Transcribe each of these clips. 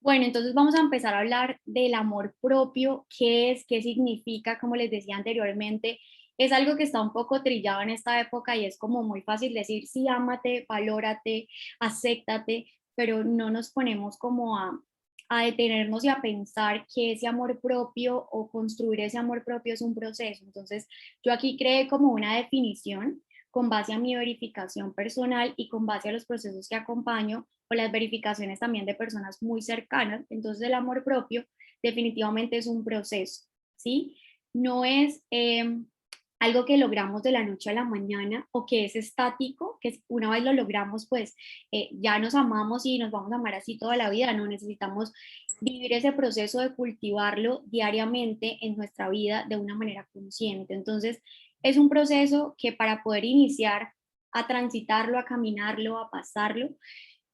Bueno, entonces vamos a empezar a hablar del amor propio, qué es, qué significa, como les decía anteriormente, es algo que está un poco trillado en esta época y es como muy fácil decir, sí, ámate, valórate, acéptate, pero no nos ponemos como a detenernos y a pensar que ese amor propio o construir ese amor propio es un proceso. Entonces, yo aquí creé como una definición con base a mi verificación personal y con base a los procesos que acompaño o las verificaciones también de personas muy cercanas. Entonces el amor propio definitivamente es un proceso, ¿sí? No es algo que logramos de la noche a la mañana o que es estático, que una vez lo logramos, pues ya nos amamos y nos vamos a amar así toda la vida. No, necesitamos vivir ese proceso de cultivarlo diariamente en nuestra vida de una manera consciente. Entonces, es un proceso que para poder iniciar a transitarlo, a caminarlo, a pasarlo,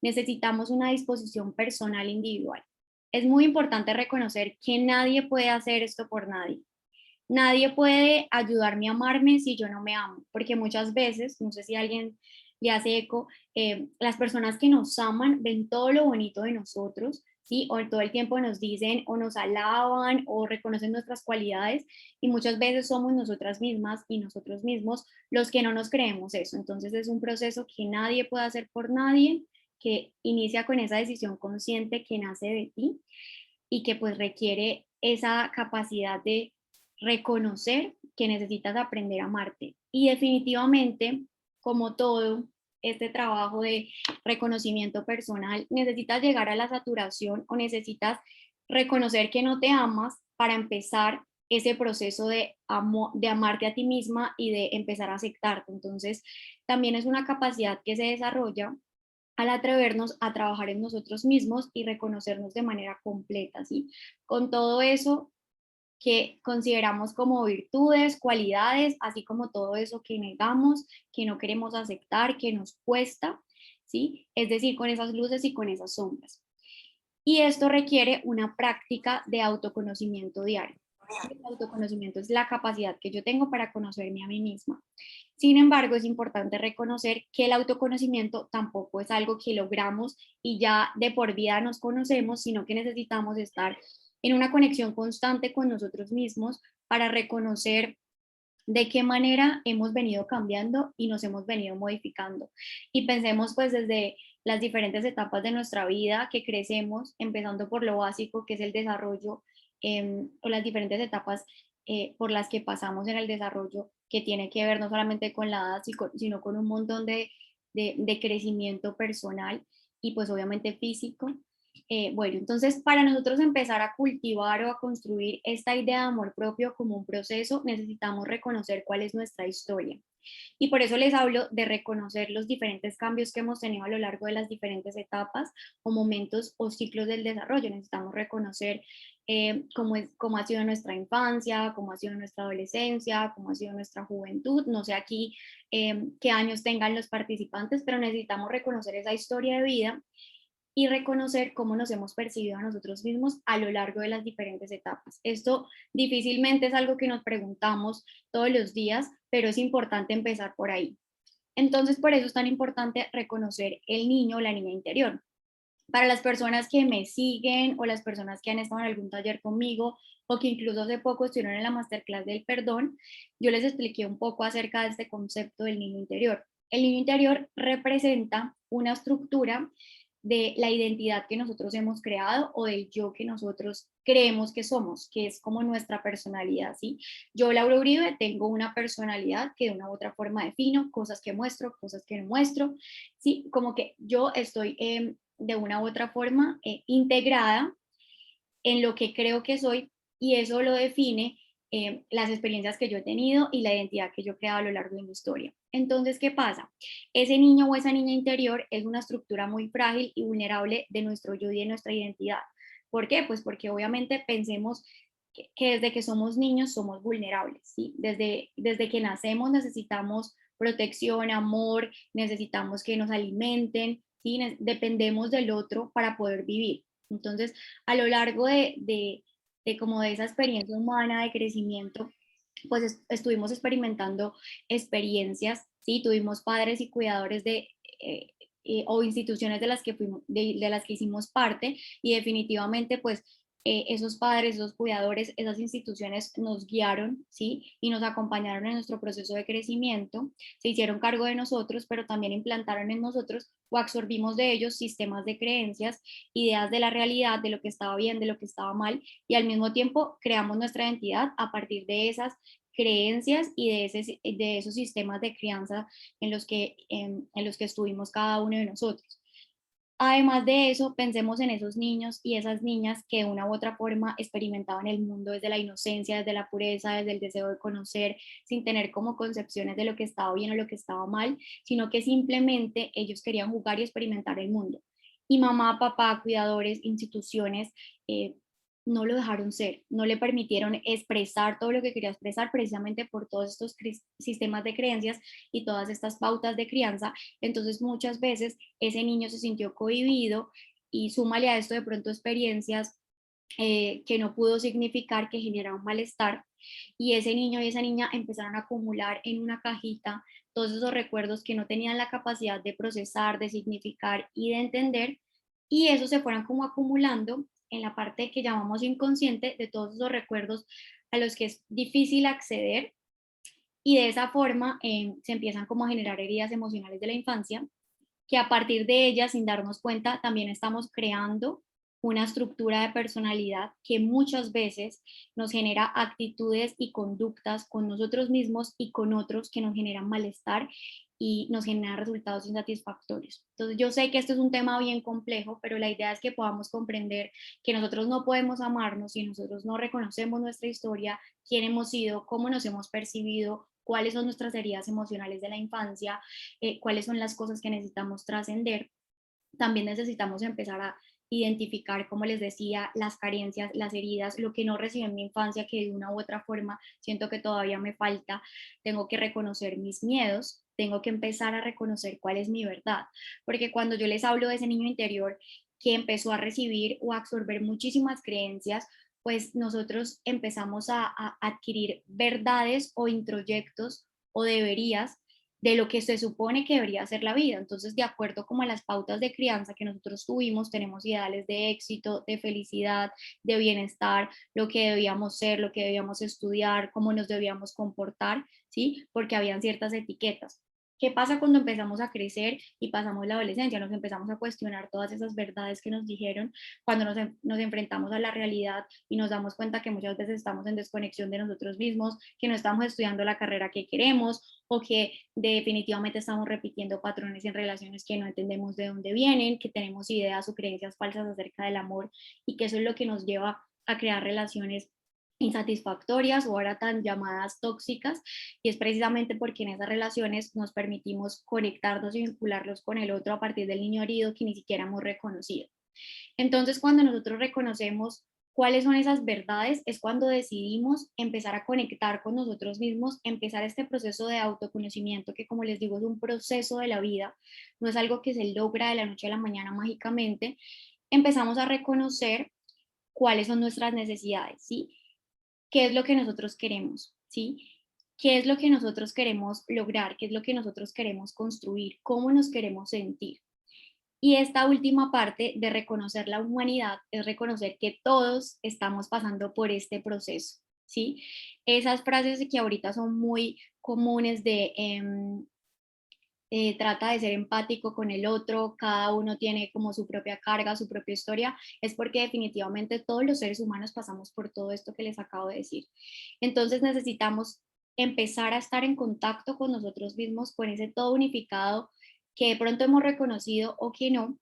necesitamos una disposición personal individual. Es muy importante reconocer que nadie puede hacer esto por nadie. Nadie puede ayudarme a amarme si yo no me amo, porque muchas veces, no sé si alguien le hace eco, las personas que nos aman ven todo lo bonito de nosotros, ¿sí? O todo el tiempo nos dicen o nos alaban o reconocen nuestras cualidades y muchas veces somos nosotras mismas y nosotros mismos los que no nos creemos eso. Entonces es un proceso que nadie puede hacer por nadie, que inicia con esa decisión consciente que nace de ti y que pues requiere esa capacidad de reconocer que necesitas aprender a amarte. Y definitivamente, como todo este trabajo de reconocimiento personal, necesitas llegar a la saturación o necesitas reconocer que no te amas para empezar ese proceso de amarte a ti misma y de empezar a aceptarte. Entonces, también es una capacidad que se desarrolla al atrevernos a trabajar en nosotros mismos y reconocernos de manera completa, ¿sí? Con todo eso que consideramos como virtudes, cualidades, así como todo eso que negamos, que no queremos aceptar, que nos cuesta, ¿sí? Es decir, con esas luces y con esas sombras. Y esto requiere una práctica de autoconocimiento diario. El autoconocimiento es la capacidad que yo tengo para conocerme a mí misma. Sin embargo, es importante reconocer que el autoconocimiento tampoco es algo que logramos y ya de por vida nos conocemos, sino que necesitamos estar en una conexión constante con nosotros mismos para reconocer de qué manera hemos venido cambiando y nos hemos venido modificando. Y pensemos pues desde las diferentes etapas de nuestra vida que crecemos, empezando por lo básico que es el desarrollo o las diferentes etapas por las que pasamos en el desarrollo, que tiene que ver no solamente con la edad, sino con un montón de crecimiento personal y pues obviamente físico. Bueno, entonces para nosotros empezar a cultivar o a construir esta idea de amor propio como un proceso, necesitamos reconocer cuál es nuestra historia. Y por eso les hablo de reconocer los diferentes cambios que hemos tenido a lo largo de las diferentes etapas o momentos o ciclos del desarrollo. Necesitamos reconocer cómo ha sido nuestra infancia, cómo ha sido nuestra adolescencia, cómo ha sido nuestra juventud. No sé aquí qué años tengan los participantes, pero necesitamos reconocer esa historia de vida y reconocer cómo nos hemos percibido a nosotros mismos a lo largo de las diferentes etapas. Esto difícilmente es algo que nos preguntamos todos los días, pero es importante empezar por ahí. Entonces, por eso es tan importante reconocer el niño o la niña interior. Para las personas que me siguen o las personas que han estado en algún taller conmigo o que incluso hace poco estuvieron en la masterclass del perdón, yo les expliqué un poco acerca de este concepto del niño interior. El niño interior representa una estructura de la identidad que nosotros hemos creado o del yo que nosotros creemos que somos, que es como nuestra personalidad, ¿sí? Yo, Laura Uribe, tengo una personalidad que de una u otra forma defino, cosas que muestro, cosas que no muestro, ¿sí? Como que yo estoy de una u otra forma integrada en lo que creo que soy y eso lo define las experiencias que yo he tenido y la identidad que yo he creado a lo largo de mi historia. Entonces, ¿qué pasa? Ese niño o esa niña interior es una estructura muy frágil y vulnerable de nuestro yo y de nuestra identidad. ¿Por qué? Pues porque obviamente pensemos que desde que somos niños somos vulnerables, ¿sí? Desde que nacemos necesitamos protección, amor, necesitamos que nos alimenten, ¿sí? Dependemos del otro para poder vivir. Entonces, a lo largo de como de esa experiencia humana de crecimiento, pues estuvimos experimentando experiencias, ¿sí? Tuvimos padres y cuidadores o instituciones de las que de las que hicimos parte, y definitivamente pues esos padres, esos cuidadores, esas instituciones nos guiaron, ¿sí? Y nos acompañaron en nuestro proceso de crecimiento, se hicieron cargo de nosotros, pero también implantaron en nosotros o absorbimos de ellos sistemas de creencias, ideas de la realidad, de lo que estaba bien, de lo que estaba mal, y al mismo tiempo creamos nuestra identidad a partir de esas creencias y de esos sistemas de crianza en los que estuvimos cada uno de nosotros. Además de eso, pensemos en esos niños y esas niñas que de una u otra forma experimentaban el mundo desde la inocencia, desde la pureza, desde el deseo de conocer, sin tener como concepciones de lo que estaba bien o lo que estaba mal, sino que simplemente ellos querían jugar y experimentar el mundo. Y mamá, papá, cuidadores, instituciones, eh, no lo dejaron ser, no le permitieron expresar todo lo que quería expresar precisamente por todos estos sistemas de creencias y todas estas pautas de crianza. Entonces muchas veces ese niño se sintió cohibido, y súmale a esto de pronto experiencias que no pudo significar, que generaron malestar, y ese niño y esa niña empezaron a acumular en una cajita todos esos recuerdos que no tenían la capacidad de procesar, de significar y de entender, y eso se fueron como acumulando en la parte que llamamos inconsciente de todos esos recuerdos a los que es difícil acceder, y de esa forma se empiezan como a generar heridas emocionales de la infancia, que a partir de ellas, sin darnos cuenta, también estamos creando una estructura de personalidad que muchas veces nos genera actitudes y conductas con nosotros mismos y con otros que nos generan malestar y nos generan resultados insatisfactorios. Entonces yo sé que esto es un tema bien complejo, pero la idea es que podamos comprender que nosotros no podemos amarnos si nosotros no reconocemos nuestra historia, quién hemos sido, cómo nos hemos percibido, cuáles son nuestras heridas emocionales de la infancia, cuáles son las cosas que necesitamos trascender. También necesitamos empezar a identificar, como les decía, las carencias, las heridas, lo que no recibí en mi infancia, que de una u otra forma siento que todavía me falta. Tengo que reconocer mis miedos, tengo que empezar a reconocer cuál es mi verdad, porque cuando yo les hablo de ese niño interior que empezó a recibir o a absorber muchísimas creencias, pues nosotros empezamos a adquirir verdades o introyectos o deberías de lo que se supone que debería ser la vida. Entonces, de acuerdo como a las pautas de crianza que nosotros tuvimos, tenemos ideales de éxito, de felicidad, de bienestar, lo que debíamos ser, lo que debíamos estudiar, cómo nos debíamos comportar, ¿sí? Porque habían ciertas etiquetas. ¿Qué pasa cuando empezamos a crecer y pasamos la adolescencia? Nos empezamos a cuestionar todas esas verdades que nos dijeron cuando nos enfrentamos a la realidad y nos damos cuenta que muchas veces estamos en desconexión de nosotros mismos, que no estamos estudiando la carrera que queremos, o que definitivamente estamos repitiendo patrones en relaciones que no entendemos de dónde vienen, que tenemos ideas o creencias falsas acerca del amor, y que eso es lo que nos lleva a crear relaciones insatisfactorias o ahora tan llamadas tóxicas, y es precisamente porque en esas relaciones nos permitimos conectarnos y vincularlos con el otro a partir del niño herido que ni siquiera hemos reconocido. Entonces, cuando nosotros reconocemos cuáles son esas verdades, es cuando decidimos empezar a conectar con nosotros mismos, empezar este proceso de autoconocimiento, que como les digo es un proceso de la vida, no es algo que se logra de la noche a la mañana mágicamente. Empezamos a reconocer cuáles son nuestras necesidades, ¿sí? ¿Qué es lo que nosotros queremos? ¿Sí? ¿Qué es lo que nosotros queremos lograr? ¿Qué es lo que nosotros queremos construir? ¿Cómo nos queremos sentir? Y esta última parte de reconocer la humanidad es reconocer que todos estamos pasando por este proceso, ¿sí? Esas frases que ahorita son muy comunes de trata de ser empático con el otro, cada uno tiene como su propia carga, su propia historia, es porque definitivamente todos los seres humanos pasamos por todo esto que les acabo de decir. Entonces necesitamos empezar a estar en contacto con nosotros mismos, con ese todo unificado que de pronto hemos reconocido o que no,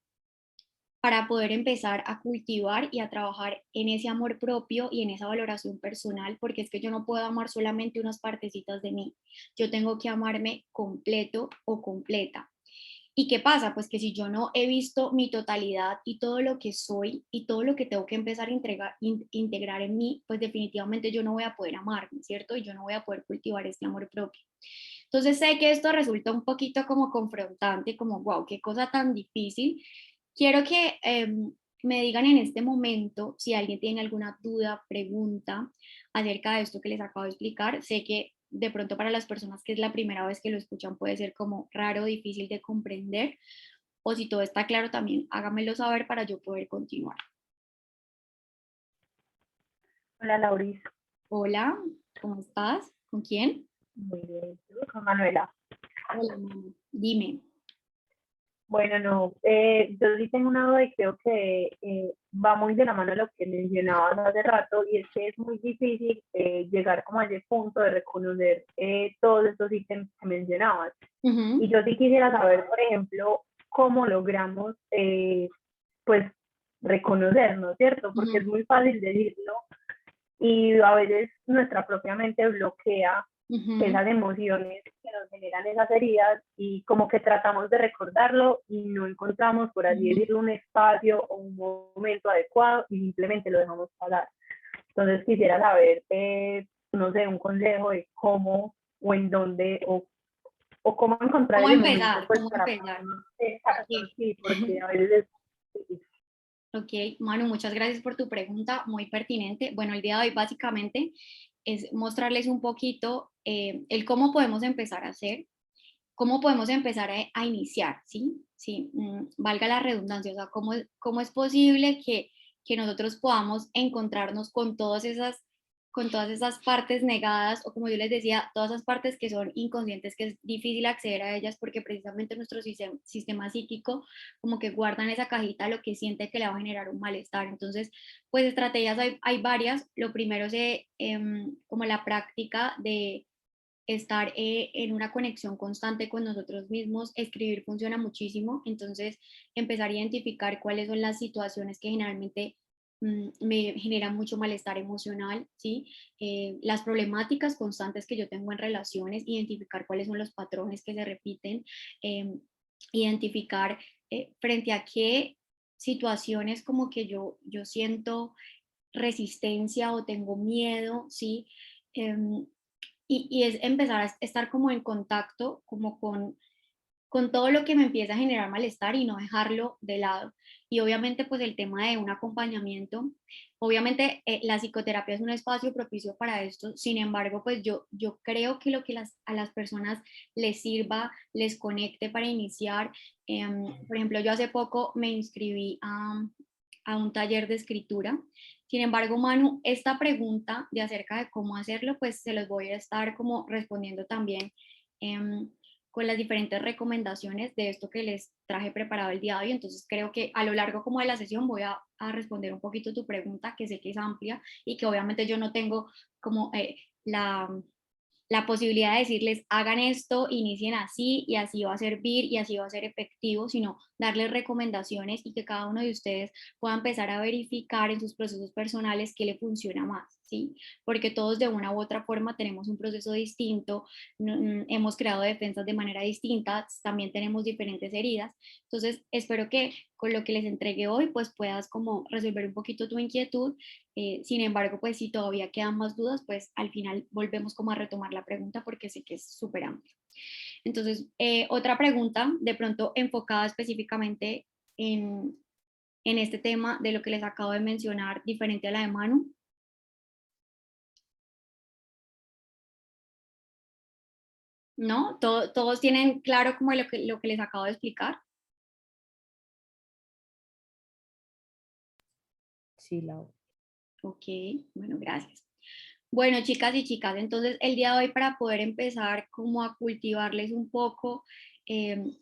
para poder empezar a cultivar y a trabajar en ese amor propio y en esa valoración personal, porque es que yo no puedo amar solamente unas partecitas de mí, yo tengo que amarme completo o completa. ¿Y qué pasa? Pues que si yo no he visto mi totalidad y todo lo que soy y todo lo que tengo que empezar a integrar en mí, pues definitivamente yo no voy a poder amarme, ¿cierto? Y yo no voy a poder cultivar este amor propio. Entonces sé que esto resulta un poquito como confrontante, como, wow, qué cosa tan difícil. Quiero que me digan en este momento si alguien tiene alguna duda, pregunta acerca de esto que les acabo de explicar. Sé que de pronto para las personas que es la primera vez que lo escuchan puede ser como raro, difícil de comprender, o si todo está claro también hágamelo saber para yo poder continuar. Hola, Lauris. Hola, ¿cómo estás? ¿Con quién? Muy bien. Con Manuela. Hola, mamá. Dime. Bueno, no, yo sí tengo una duda y creo que va muy de la mano de lo que mencionabas hace rato, y es que es muy difícil llegar como a ese punto de reconocer todos estos ítems que mencionabas. Y yo sí quisiera saber, por ejemplo, cómo logramos, pues, reconocernos, ¿cierto? Porque es muy fácil decirlo y a veces nuestra propia mente bloquea esas emociones que nos generan esas heridas, y como que tratamos de recordarlo y no encontramos, por así decirlo, un espacio o un momento adecuado y simplemente lo dejamos pasar. Entonces quisiera saber, no sé, un consejo de cómo o en dónde o cómo encontrar ¿Cómo ese momento, empezar? pues ¿Cómo para empezar? ponernos exacto, Ok. sí, porque a veces es. Ok, Manu, muchas gracias por tu pregunta, muy pertinente. Bueno, el día de hoy básicamente es mostrarles un poquito el cómo podemos empezar a hacer, cómo podemos empezar a iniciar, ¿sí? Sí, valga la redundancia, o sea, cómo es posible que nosotros podamos encontrarnos con todas esas partes negadas, o como yo les decía, todas esas partes que son inconscientes, que es difícil acceder a ellas porque precisamente nuestro sistema psíquico como que guarda en esa cajita lo que siente que le va a generar un malestar. Entonces, pues estrategias hay varias. Lo primero es como la práctica de estar en una conexión constante con nosotros mismos. Escribir funciona muchísimo, entonces empezar a identificar cuáles son las situaciones que generalmente me generan mucho malestar emocional, ¿sí? Las problemáticas constantes que yo tengo en relaciones, identificar cuáles son los patrones que se repiten, eh, identificar frente a qué situaciones como que yo siento resistencia o tengo miedo, ¿sí? Em, y es empezar a estar como en contacto como con todo lo que me empieza a generar malestar y no dejarlo de lado. Y obviamente pues el tema de un acompañamiento, obviamente la psicoterapia es un espacio propicio para esto. Sin embargo, pues yo creo que lo que a las personas les sirva, les conecte para iniciar. Por ejemplo, yo hace poco me inscribí a un taller de escritura. Sin embargo, Manu, esta pregunta de acerca de cómo hacerlo, pues se los voy a estar como respondiendo también con las diferentes recomendaciones de esto que les traje preparado el día de hoy. Entonces creo que a lo largo como de la sesión voy a responder un poquito tu pregunta, que sé que es amplia y que obviamente yo no tengo como la posibilidad de decirles hagan esto, inicien así y así va a servir y así va a ser efectivo, sino darles recomendaciones y que cada uno de ustedes pueda empezar a verificar en sus procesos personales qué le funciona más, ¿sí? Porque todos de una u otra forma tenemos un proceso distinto, hemos creado defensas de manera distinta, también tenemos diferentes heridas. Entonces, espero que con lo que les entregué hoy, pues puedas como resolver un poquito tu inquietud. Sin embargo, pues si todavía quedan más dudas, pues al final volvemos como a retomar la pregunta porque sé que es súper amplia. Entonces, otra pregunta, de pronto enfocada específicamente en este tema de lo que les acabo de mencionar, diferente a la de Manu. ¿No? Todos tienen claro como lo que les acabo de explicar. Sí, Laura. Ok, bueno, gracias. Bueno, chicas y chicas, entonces el día de hoy para poder empezar como a cultivarles un poco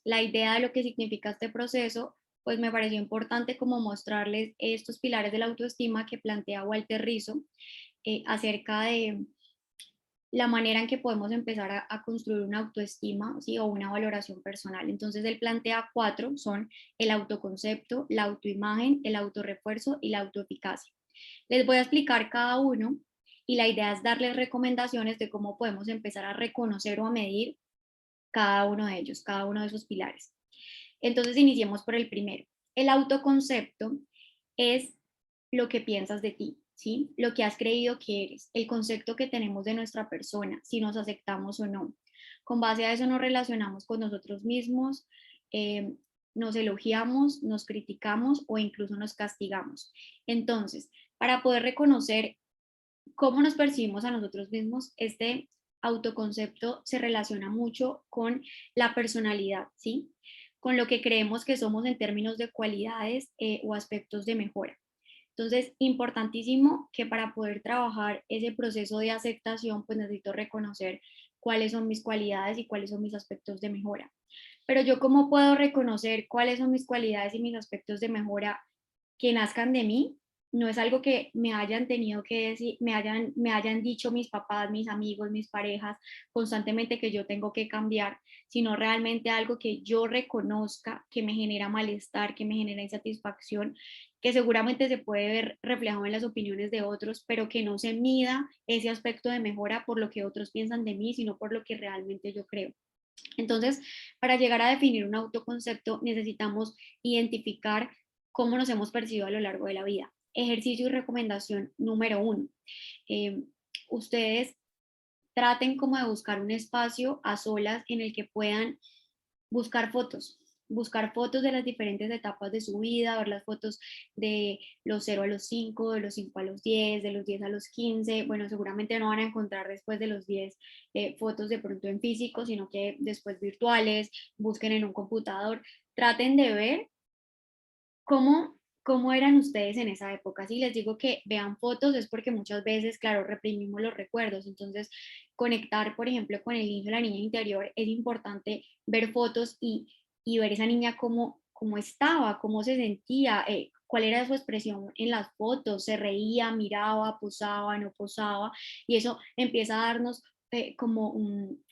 la idea de lo que significa este proceso, pues me pareció importante como mostrarles estos pilares de la autoestima que plantea Walter Rizzo acerca de la manera en que podemos empezar a construir una autoestima, ¿sí? O una valoración personal. Entonces él plantea cuatro, son el autoconcepto, la autoimagen, el autorrefuerzo y la autoeficacia. Les voy a explicar cada uno y la idea es darles recomendaciones de cómo podemos empezar a reconocer o a medir cada uno de ellos, cada uno de esos pilares. Entonces iniciemos por el primero. El autoconcepto es lo que piensas de ti, ¿sí? Lo que has creído que eres, el concepto que tenemos de nuestra persona, si nos aceptamos o no. Con base a eso nos relacionamos con nosotros mismos, eh, nos elogiamos, nos criticamos o incluso nos castigamos. Entonces, para poder reconocer cómo nos percibimos a nosotros mismos, este autoconcepto se relaciona mucho con la personalidad, ¿sí? con lo que creemos que somos en términos de cualidades o aspectos de mejora. Entonces, importantísimo que para poder trabajar ese proceso de aceptación, pues necesito reconocer cuáles son mis cualidades y cuáles son mis aspectos de mejora. Pero yo, ¿cómo puedo reconocer cuáles son mis cualidades y mis aspectos de mejora que nazcan de mí? No es algo que me hayan tenido que decir, me hayan dicho mis papás, mis amigos, mis parejas constantemente que yo tengo que cambiar, sino realmente algo que yo reconozca, que me genera malestar, que me genera insatisfacción, que seguramente se puede ver reflejado en las opiniones de otros, pero que no se mida ese aspecto de mejora por lo que otros piensan de mí, sino por lo que realmente yo creo. Entonces, para llegar a definir un autoconcepto, necesitamos identificar cómo nos hemos percibido a lo largo de la vida. Ejercicio y recomendación número 1. Eh, Ustedes traten como de buscar un espacio a solas en el que puedan buscar fotos de las diferentes etapas de su vida, ver las fotos de los 0 a los 5, de los 5 a los 10, de los 10 a los 15. Bueno, seguramente no van a encontrar después de los 10 fotos de pronto en físico, sino que después virtuales, busquen en un computador, traten de ver cómo eran ustedes en esa época. Si les digo que vean fotos es porque muchas veces, claro, reprimimos los recuerdos. Entonces, conectar, por ejemplo, con el niño o la niña interior, es importante ver fotos y ver esa niña cómo estaba, cómo se sentía, cuál era su expresión en las fotos, se reía, miraba, posaba, no posaba, y eso empieza a darnos como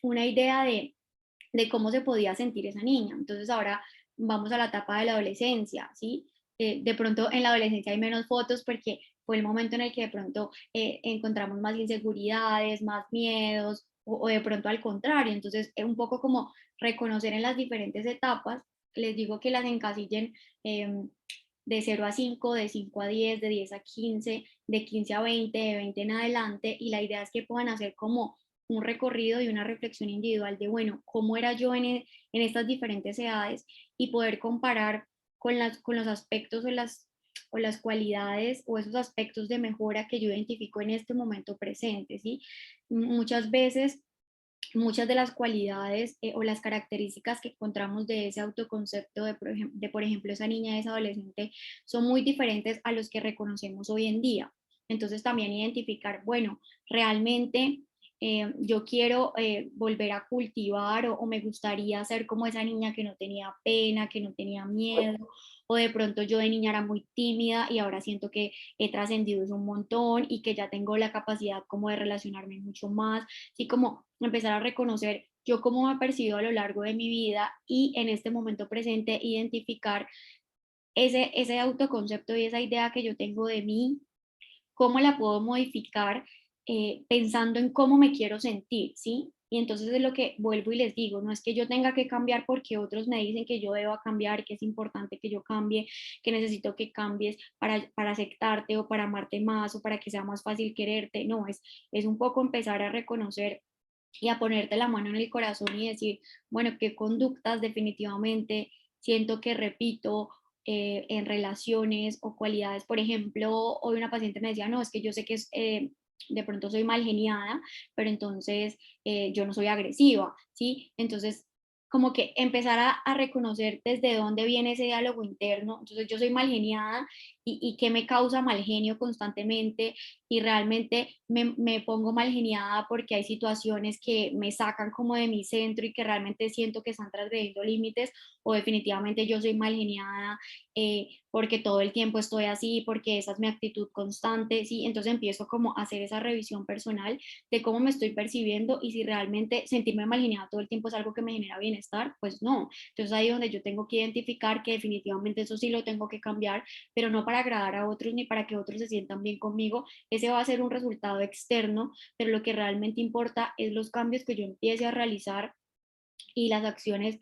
una idea de cómo se podía sentir esa niña. Entonces ahora vamos a la etapa de la adolescencia, ¿sí? De pronto en la adolescencia hay menos fotos porque fue el momento en el que de pronto encontramos más inseguridades, más miedos, o de pronto al contrario. Entonces es un poco como reconocer en las diferentes etapas, les digo que las encasillen de 0 a 5, de 5 a 10, de 10 a 15, de 15 a 20, de 20 en adelante, y la idea es que puedan hacer como un recorrido y una reflexión individual de, bueno, cómo era yo en estas diferentes edades, y poder comparar con los aspectos o las cualidades o esos aspectos de mejora que yo identifico en este momento presente, ¿sí? Muchas veces, muchas de las cualidades o las características que encontramos de ese autoconcepto por ejemplo, esa niña, esa adolescente, son muy diferentes a los que reconocemos hoy en día. Entonces también identificar, bueno, realmente yo quiero volver a cultivar o me gustaría ser como esa niña que no tenía pena, que no tenía miedo, o de pronto yo de niña era muy tímida y ahora siento que he trascendido eso un montón y que ya tengo la capacidad como de relacionarme mucho más, así como empezar a reconocer yo cómo me he percibido a lo largo de mi vida y en este momento presente identificar ese autoconcepto y esa idea que yo tengo de mí, cómo la puedo modificar pensando en cómo me quiero sentir, ¿sí? Y entonces es lo que vuelvo y les digo, no es que yo tenga que cambiar porque otros me dicen que yo deba cambiar, que es importante que yo cambie, que necesito que cambies para aceptarte o para amarte más o para que sea más fácil quererte. No, es un poco empezar a reconocer y a ponerte la mano en el corazón y decir, bueno, qué conductas definitivamente siento que repito en relaciones o cualidades. Por ejemplo, hoy una paciente me decía, no, es que yo sé que de pronto soy mal geniada, pero entonces yo no soy agresiva, ¿sí? Entonces, como que empezar a reconocer desde dónde viene ese diálogo interno. Entonces, yo soy mal geniada y qué me causa mal genio constantemente, y realmente me pongo mal geniada porque hay situaciones que me sacan como de mi centro y que realmente siento que están transgrediendo límites, o definitivamente yo soy mal geniada porque todo el tiempo estoy así, porque esa es mi actitud constante, ¿sí? Entonces empiezo como a hacer esa revisión personal de cómo me estoy percibiendo y si realmente sentirme mal geniada todo el tiempo es algo que me genera bienestar, pues no. Entonces ahí es donde yo tengo que identificar que definitivamente eso sí lo tengo que cambiar, pero no para agradar a otros ni para que otros se sientan bien conmigo. Ese va a ser un resultado externo, pero lo que realmente importa es los cambios que yo empiece a realizar y las acciones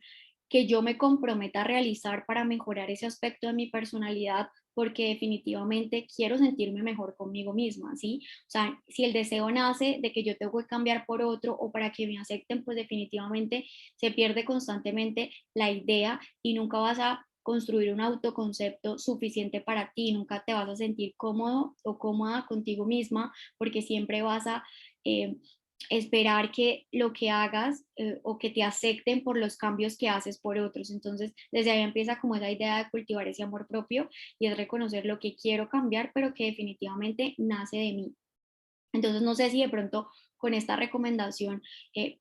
que yo me comprometa a realizar para mejorar ese aspecto de mi personalidad, porque definitivamente quiero sentirme mejor conmigo misma, ¿sí? O sea, si el deseo nace de que yo tengo que cambiar por otro o para que me acepten, pues definitivamente se pierde constantemente la idea y nunca vas a construir un autoconcepto suficiente para ti, nunca te vas a sentir cómodo o cómoda contigo misma, porque siempre vas a esperar que lo que hagas o que te acepten por los cambios que haces por otros. Entonces, desde ahí empieza como esa idea de cultivar ese amor propio y es reconocer lo que quiero cambiar, pero que definitivamente nace de mí. Entonces, no sé si de pronto con esta recomendación,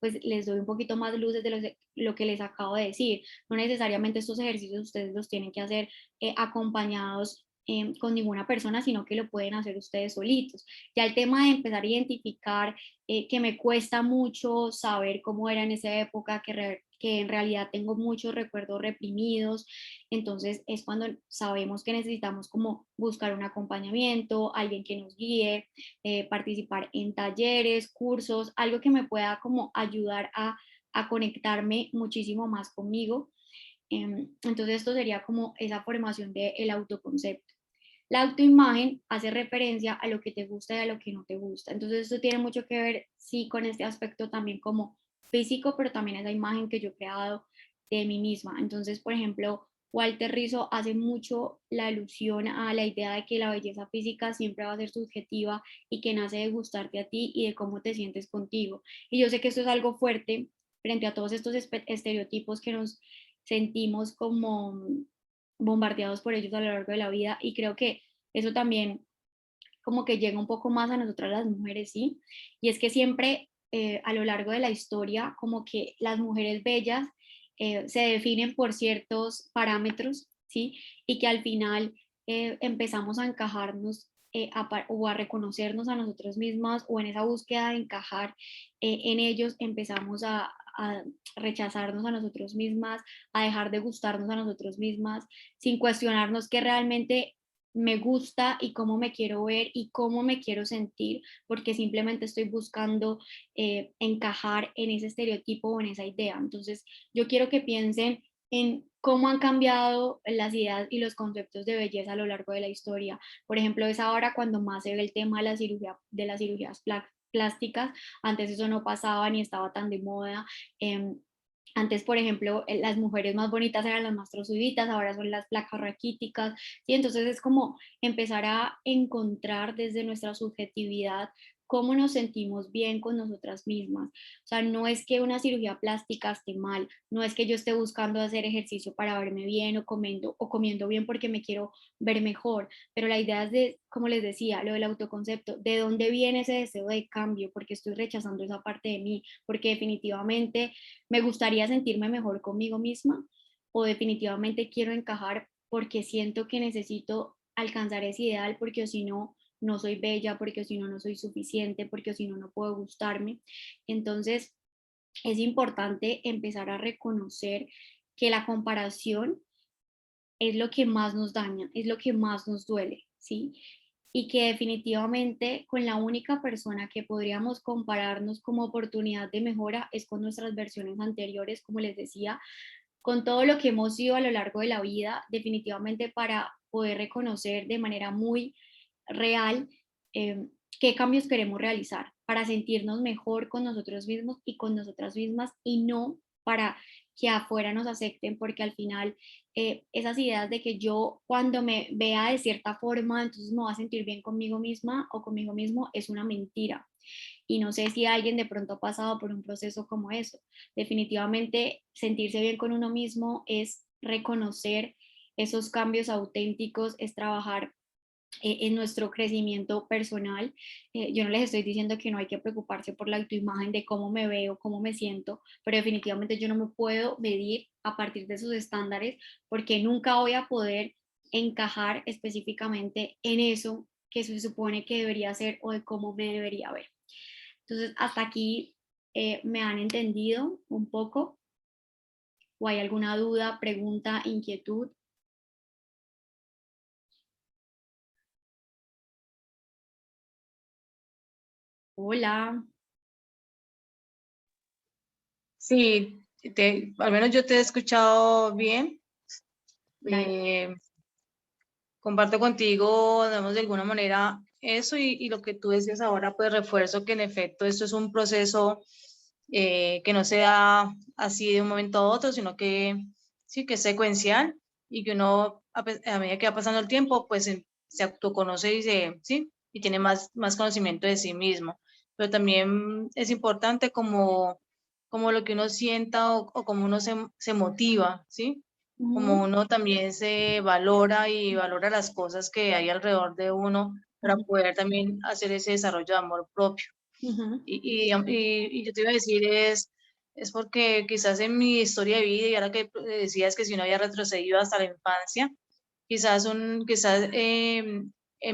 pues les doy un poquito más luces de lo que les acabo de decir. No necesariamente estos ejercicios ustedes los tienen que hacer acompañados con ninguna persona, sino que lo pueden hacer ustedes solitos. Ya el tema de empezar a identificar que me cuesta mucho saber cómo era en esa época, que en realidad tengo muchos recuerdos reprimidos, entonces es cuando sabemos que necesitamos como buscar un acompañamiento, alguien que nos guíe, participar en talleres, cursos, algo que me pueda como ayudar a conectarme muchísimo más conmigo. Entonces esto sería como esa formación del autoconcepto. La autoimagen hace referencia a lo que te gusta y a lo que no te gusta. Entonces esto tiene mucho que ver, sí, con este aspecto también como físico, pero también esa imagen que yo he creado de mí misma. Entonces, por ejemplo, Walter Rizzo hace mucho la alusión a la idea de que la belleza física siempre va a ser subjetiva y que nace de gustarte a ti y de cómo te sientes contigo. Y yo sé que esto es algo fuerte frente a todos estos estereotipos que nos sentimos como bombardeados por ellos a lo largo de la vida y creo que eso también como que llega un poco más a nosotras las mujeres, ¿sí? Y es que siempre a lo largo de la historia como que las mujeres bellas se definen por ciertos parámetros, ¿sí? Y que al final empezamos a encajarnos o a reconocernos a nosotros mismas o en esa búsqueda de encajar en ellos empezamos a rechazarnos a nosotros mismas, a dejar de gustarnos a nosotros mismas, sin cuestionarnos que realmente me gusta y cómo me quiero ver y cómo me quiero sentir, porque simplemente estoy buscando encajar en ese estereotipo o en esa idea. Entonces, yo quiero que piensen en cómo han cambiado las ideas y los conceptos de belleza a lo largo de la historia. Por ejemplo, es ahora cuando más se ve el tema de la cirugía, de las cirugías plásticas. Antes eso no pasaba ni estaba tan de moda. Antes, por ejemplo, las mujeres más bonitas eran las más trozuditas, ahora son las placas raquíticas, ¿sí? Entonces es como empezar a encontrar desde nuestra subjetividad cómo nos sentimos bien con nosotras mismas. O sea, no es que una cirugía plástica esté mal, no es que yo esté buscando hacer ejercicio para verme bien o comiendo bien porque me quiero ver mejor, pero la idea es de, como les decía, lo del autoconcepto, de dónde viene ese deseo de cambio, porque estoy rechazando esa parte de mí, porque definitivamente me gustaría sentirme mejor conmigo misma o definitivamente quiero encajar porque siento que necesito alcanzar ese ideal porque si no, no soy bella, porque si no, no soy suficiente, porque si no, no puedo gustarme. Entonces, es importante empezar a reconocer que la comparación es lo que más nos daña, es lo que más nos duele, ¿sí? Y que definitivamente con la única persona que podríamos compararnos como oportunidad de mejora es con nuestras versiones anteriores, como les decía, con todo lo que hemos sido a lo largo de la vida, definitivamente para poder reconocer de manera muy real qué cambios queremos realizar para sentirnos mejor con nosotros mismos y con nosotras mismas y no para que afuera nos acepten, porque al final esas ideas de que yo cuando me vea de cierta forma, entonces me voy a sentir bien conmigo misma o conmigo mismo, es una mentira. Y no sé si alguien de pronto ha pasado por un proceso como eso. Definitivamente sentirse bien con uno mismo es reconocer esos cambios auténticos, es trabajar en nuestro crecimiento personal. Yo no les estoy diciendo que no hay que preocuparse por la autoimagen de cómo me veo, cómo me siento, pero definitivamente yo no me puedo medir a partir de esos estándares porque nunca voy a poder encajar específicamente en eso que se supone que debería ser o de cómo me debería ver. Entonces, hasta aquí me han entendido un poco o hay alguna duda, pregunta, inquietud. Hola. Sí, al menos yo te he escuchado bien. Dale. Comparto contigo, digamos, de alguna manera eso y lo que tú decías ahora, pues refuerzo que en efecto esto es un proceso que no se da así de un momento a otro, sino que sí, que es secuencial y que uno a medida que va pasando el tiempo, pues se autoconoce y sí, y tiene más conocimiento de sí mismo. pero también es importante como lo que uno sienta o como uno se motiva, ¿sí? Como uno también se valora y valora las cosas que hay alrededor de uno para poder también hacer ese desarrollo de amor propio. Y yo te iba a decir es porque quizás en mi historia de vida, y ahora que decías que si no había retrocedido hasta la infancia, quizás en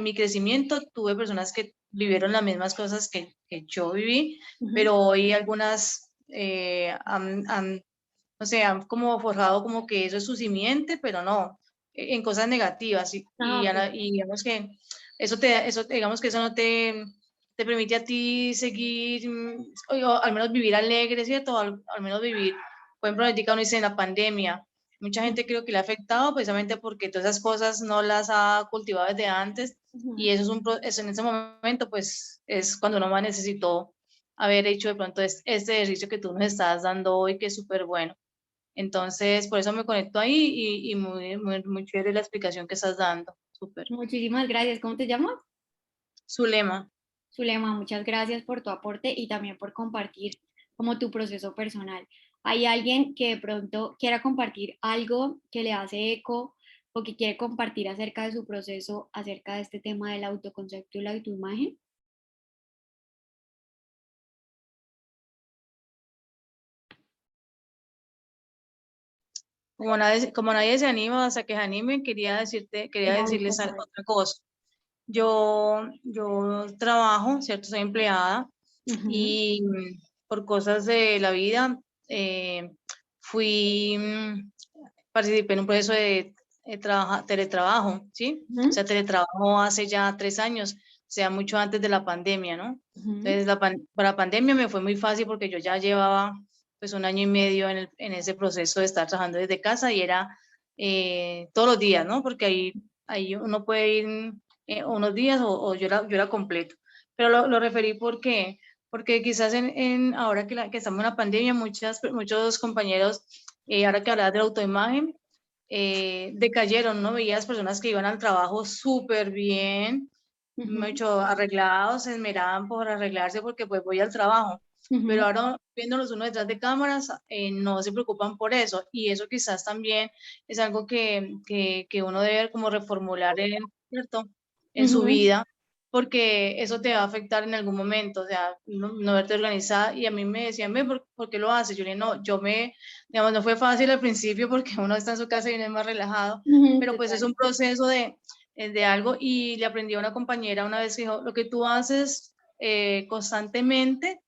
mi crecimiento tuve personas que vivieron las mismas cosas que yo viví, pero hoy algunas no sé, han como forjado como que eso es su simiente, pero no, en cosas negativas. Y digamos que digamos que eso no te permite a ti seguir, o al menos vivir alegre, ¿cierto? Al menos vivir, por ejemplo, ahorita uno dice en la pandemia, mucha gente creo que le ha afectado precisamente porque todas esas cosas no las ha cultivado desde antes, y eso en ese momento, pues, es cuando uno más necesitó haber hecho de pronto este ejercicio que tú nos estás dando hoy, que es súper bueno. Entonces, por eso me conecto ahí y muy, muy, muy chévere la explicación que estás dando. Súper. Muchísimas gracias. ¿Cómo te llamas? Zulema. Zulema, muchas gracias por tu aporte y también por compartir como tu proceso personal. ¿Hay alguien que de pronto quiera compartir algo que le hace eco o que quiere compartir acerca de su proceso, acerca de este tema del autoconcepto y la autoimagen? Como nadie se anima hasta que se anime, quería decirles otra cosa. Yo trabajo, ¿cierto? Soy empleada y por cosas de la vida fui, participé en un proceso de teletrabajo, ¿sí? O sea, teletrabajo hace ya 3 años, o sea, mucho antes de la pandemia, ¿no? Entonces, para la pandemia me fue muy fácil porque yo ya llevaba pues 1 año y medio en ese proceso de estar trabajando desde casa y era todos los días, ¿no? Porque ahí uno puede ir unos días o yo era completo. Pero lo referí porque quizás ahora que estamos en la pandemia, muchos compañeros, ahora que hablabas de la autoimagen, decayeron, ¿no? Veías personas que iban al trabajo súper bien, mucho arreglados, se esmeraban por arreglarse porque pues voy al trabajo. Pero ahora viéndolos uno detrás de cámaras, no se preocupan por eso. Y eso quizás también es algo que uno debe como reformular ¿cierto? En su vida, porque eso te va a afectar en algún momento, o sea, no verte organizada. Y a mí me decían, ¿por qué lo haces? Yo le dije, no, digamos, no fue fácil al principio porque uno está en su casa y viene más relajado, pero pues es un proceso de algo. Y le aprendí a una compañera una vez que dijo, lo que tú haces constantemente,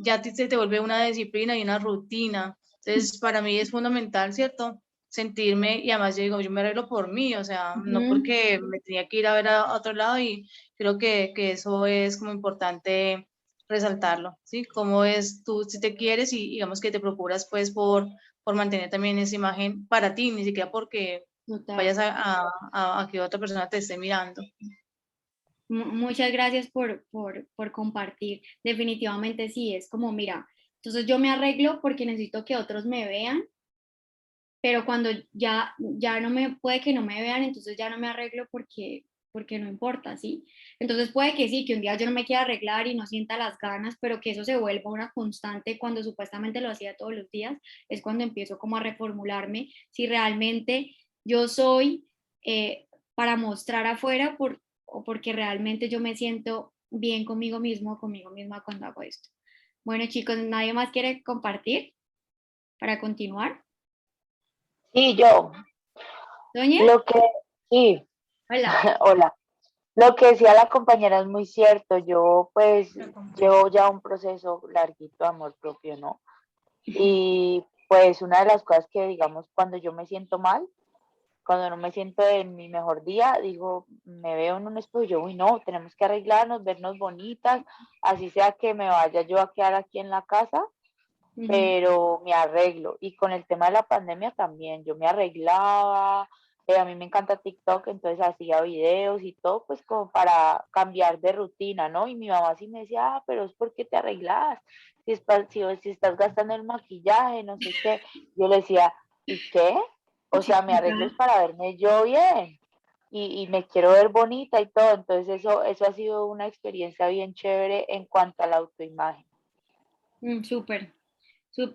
ya a ti se te vuelve una disciplina y una rutina. Entonces, para mí es fundamental, ¿cierto? Sentirme, y además yo digo, yo me arreglo por mí, o sea, no porque me tenía que ir a ver a otro lado, y creo que eso es como importante resaltarlo, ¿sí? Cómo es tú, si te quieres y digamos que te procuras pues por mantener también esa imagen para ti, ni siquiera porque vayas a que otra persona te esté mirando. Muchas gracias por compartir. Definitivamente sí, es como, mira, entonces yo me arreglo porque necesito que otros me vean, pero cuando ya no me, puede que no me vean, entonces ya no me arreglo porque no importa, ¿sí? Entonces puede que sí, que un día yo no me quiera arreglar y no sienta las ganas, pero que eso se vuelva una constante cuando supuestamente lo hacía todos los días, es cuando empiezo como a reformularme si realmente yo soy para mostrar afuera o porque realmente yo me siento bien conmigo mismo o conmigo misma cuando hago esto. Bueno, chicos, ¿nadie más quiere compartir para continuar? Sí, yo. Doña, Lo que, sí, hola. hola. Lo que decía la compañera es muy cierto. Yo pues llevo ya un proceso larguito de amor propio, ¿no? Y pues una de las cosas que digamos cuando yo me siento mal, cuando no me siento en mi mejor día, digo, me veo en un espejo y yo, uy, no, tenemos que arreglarnos, vernos bonitas, así sea que me vaya yo a quedar aquí en la casa, pero me arreglo. Y con el tema de la pandemia también, yo me arreglaba, a mí me encanta TikTok, entonces hacía videos y todo, pues como para cambiar de rutina, ¿no? Y mi mamá sí me decía, ah, pero es porque te arreglas, si estás gastando el maquillaje, no sé qué. Yo le decía, ¿y qué? O sea, me arreglo es para verme yo bien. y me quiero ver bonita y todo. Entonces eso ha sido una experiencia bien chévere en cuanto a la autoimagen. Súper.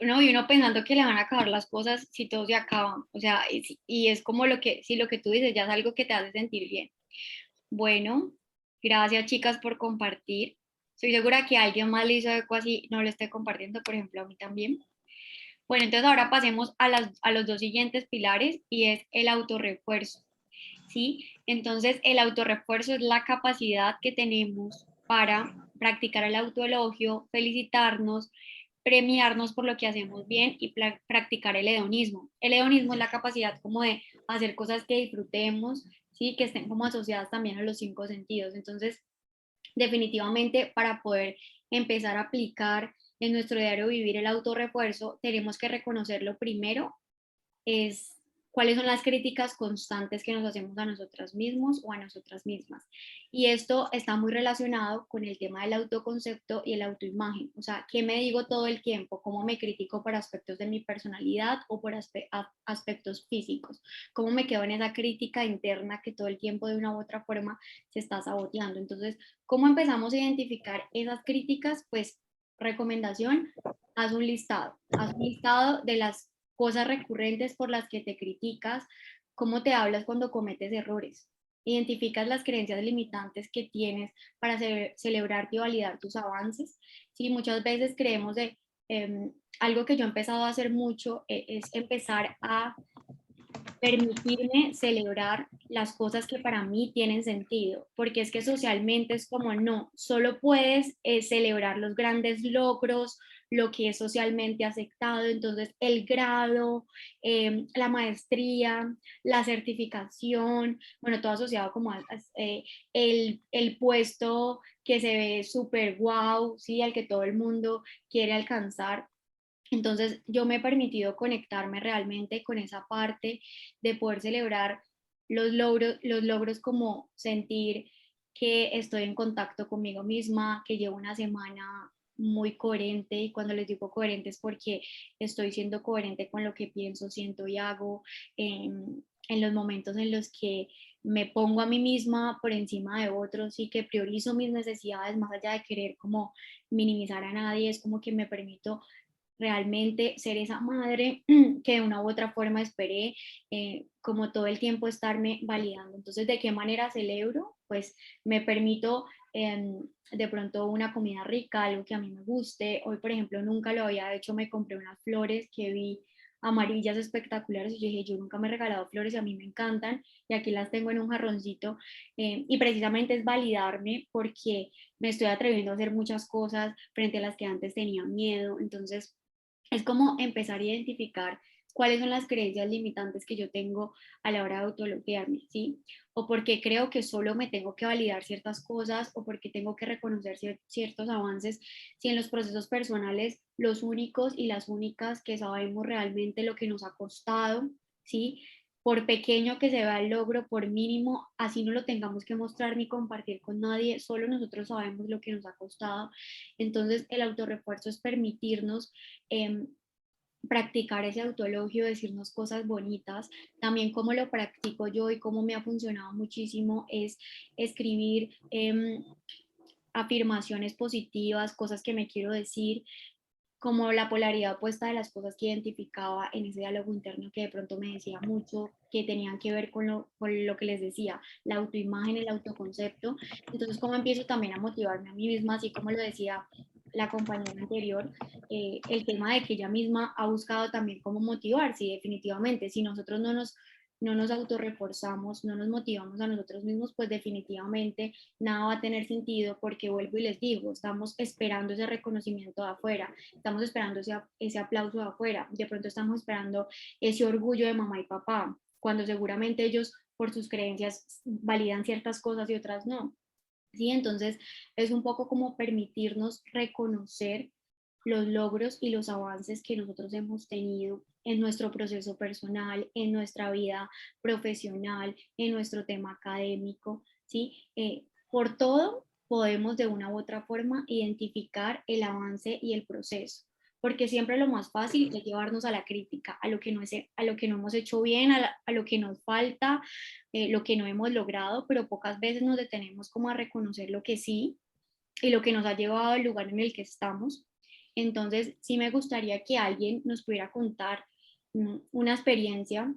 No, y uno pensando que le van a acabar las cosas si todo se acaba, o sea, y es como lo que, si lo que tú dices ya es algo que te hace sentir bien. Bueno, gracias chicas por compartir. Estoy segura que alguien más le hizo algo así, no lo esté compartiendo, por ejemplo, a mí también. Bueno, entonces ahora pasemos a los dos siguientes pilares y es el autorrefuerzo, ¿sí? Entonces, el autorrefuerzo es la capacidad que tenemos para practicar el autoelogio, felicitarnos, premiarnos por lo que hacemos bien y practicar el hedonismo. El hedonismo es la capacidad como de hacer cosas que disfrutemos, ¿sí? Que estén como asociadas también a los cinco sentidos. Entonces, definitivamente para poder empezar a aplicar en nuestro diario vivir el autorrefuerzo, tenemos que reconocerlo primero es cuáles son las críticas constantes que nos hacemos a nosotras mismos o a nosotras mismas. Y esto está muy relacionado con el tema del autoconcepto y el autoimagen. O sea, ¿qué me digo todo el tiempo? ¿Cómo me critico por aspectos de mi personalidad o por aspectos físicos? ¿Cómo me quedo en esa crítica interna que todo el tiempo de una u otra forma se está saboteando? Entonces, ¿cómo empezamos a identificar esas críticas? Pues recomendación, haz un listado de las cosas recurrentes por las que te criticas, cómo te hablas cuando cometes errores. Identificas las creencias limitantes que tienes para celebrarte y validar tus avances. Sí, muchas veces creemos de algo que yo he empezado a hacer mucho es empezar a permitirme celebrar las cosas que para mí tienen sentido, porque es que socialmente es como no, solo puedes celebrar los grandes logros, lo que es socialmente aceptado, entonces el grado, la maestría, la certificación, bueno, todo asociado como el puesto que se ve súper guau, ¿sí? Al que todo el mundo quiere alcanzar. Entonces yo me he permitido conectarme realmente con esa parte de poder celebrar los logros como sentir que estoy en contacto conmigo misma, que llevo una semana muy coherente y cuando les digo coherente es porque estoy siendo coherente con lo que pienso, siento y hago en los momentos en los que me pongo a mí misma por encima de otros y que priorizo mis necesidades más allá de querer como minimizar a nadie, es como que me permito realmente ser esa madre que de una u otra forma esperé, como todo el tiempo estarme validando. Entonces, ¿de qué manera celebro? Pues me permito de pronto una comida rica, algo que a mí me guste. Hoy, por ejemplo, nunca lo había hecho, me compré unas flores que vi amarillas espectaculares y yo dije, yo nunca me he regalado flores y a mí me encantan y aquí las tengo en un jarroncito y precisamente es validarme porque me estoy atreviendo a hacer muchas cosas frente a las que antes tenía miedo, entonces es como empezar a identificar cuáles son las creencias limitantes que yo tengo a la hora de autoelogiarme, ¿sí? O porque creo que solo me tengo que validar ciertas cosas o porque tengo que reconocer ciertos avances, si en los procesos personales los únicos y las únicas que sabemos realmente lo que nos ha costado, ¿sí? Por pequeño que se vea el logro, por mínimo, así no lo tengamos que mostrar ni compartir con nadie, solo nosotros sabemos lo que nos ha costado. Entonces, el autorrefuerzo es permitirnos eh, practicar ese autoelogio, decirnos cosas bonitas. También como lo practico yo y cómo me ha funcionado muchísimo es escribir afirmaciones positivas, cosas que me quiero decir, como la polaridad opuesta de las cosas que identificaba en ese diálogo interno que de pronto me decía mucho, que tenían que ver con lo que les decía, la autoimagen, el autoconcepto. Entonces, ¿cómo empiezo también a motivarme a mí misma, así como lo decía la compañera anterior, el tema de que ella misma ha buscado también cómo motivarse, y definitivamente, si nosotros no nos autorreforzamos, no nos motivamos a nosotros mismos, pues definitivamente nada va a tener sentido porque vuelvo y les digo, estamos esperando ese reconocimiento de afuera, estamos esperando ese aplauso de afuera, de pronto estamos esperando ese orgullo de mamá y papá, cuando seguramente ellos por sus creencias validan ciertas cosas y otras no. ¿Sí? Entonces es un poco como permitirnos reconocer los logros y los avances que nosotros hemos tenido en nuestro proceso personal, en nuestra vida profesional, en nuestro tema académico, ¿sí? Por todo podemos de una u otra forma identificar el avance y el proceso, porque siempre lo más fácil es llevarnos a la crítica, a lo que no, a lo que no hemos hecho bien, a lo que nos falta, lo que no hemos logrado, pero pocas veces nos detenemos como a reconocer lo que sí y lo que nos ha llevado al lugar en el que estamos. Entonces, sí me gustaría que alguien nos pudiera contar una experiencia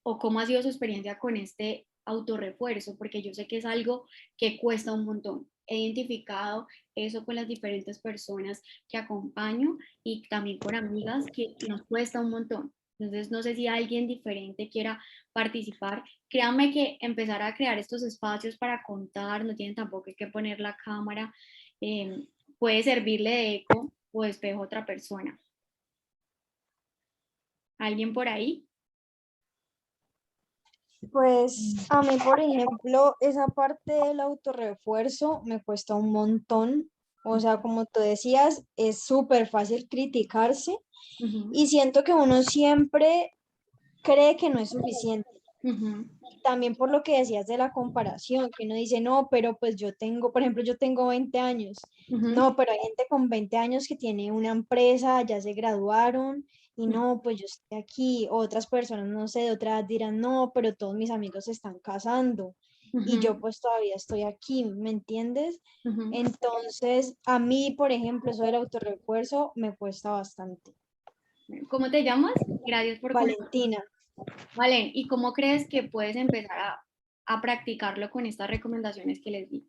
o cómo ha sido su experiencia con este autorrefuerzo, porque yo sé que es algo que cuesta un montón. He identificado eso con las diferentes personas que acompaño y también con amigas que nos cuesta un montón. Entonces, no sé si alguien diferente quiera participar. Créanme que empezar a crear estos espacios para contar, no tienen tampoco que poner la cámara, puede servirle de eco o de espejo a otra persona. ¿Alguien por ahí? Pues a mí, por ejemplo, esa parte del autorrefuerzo me cuesta un montón. O sea, como tú decías, es súper fácil criticarse y siento que uno siempre cree que no es suficiente. También por lo que decías de la comparación, que uno dice, no, pero pues yo tengo, por ejemplo, yo tengo 20 años. No, pero hay gente con 20 años que tiene una empresa, ya se graduaron y no, pues yo estoy aquí. Otras personas, no sé, de otra edad dirán, no, pero todos mis amigos se están casando y yo pues todavía estoy aquí, ¿me entiendes? Entonces, a mí, por ejemplo, eso del autorrefuerzo me cuesta bastante. ¿Cómo te llamas? Gracias por comentar. Valentina. Valen, ¿y cómo crees que puedes empezar a practicarlo con estas recomendaciones que les di?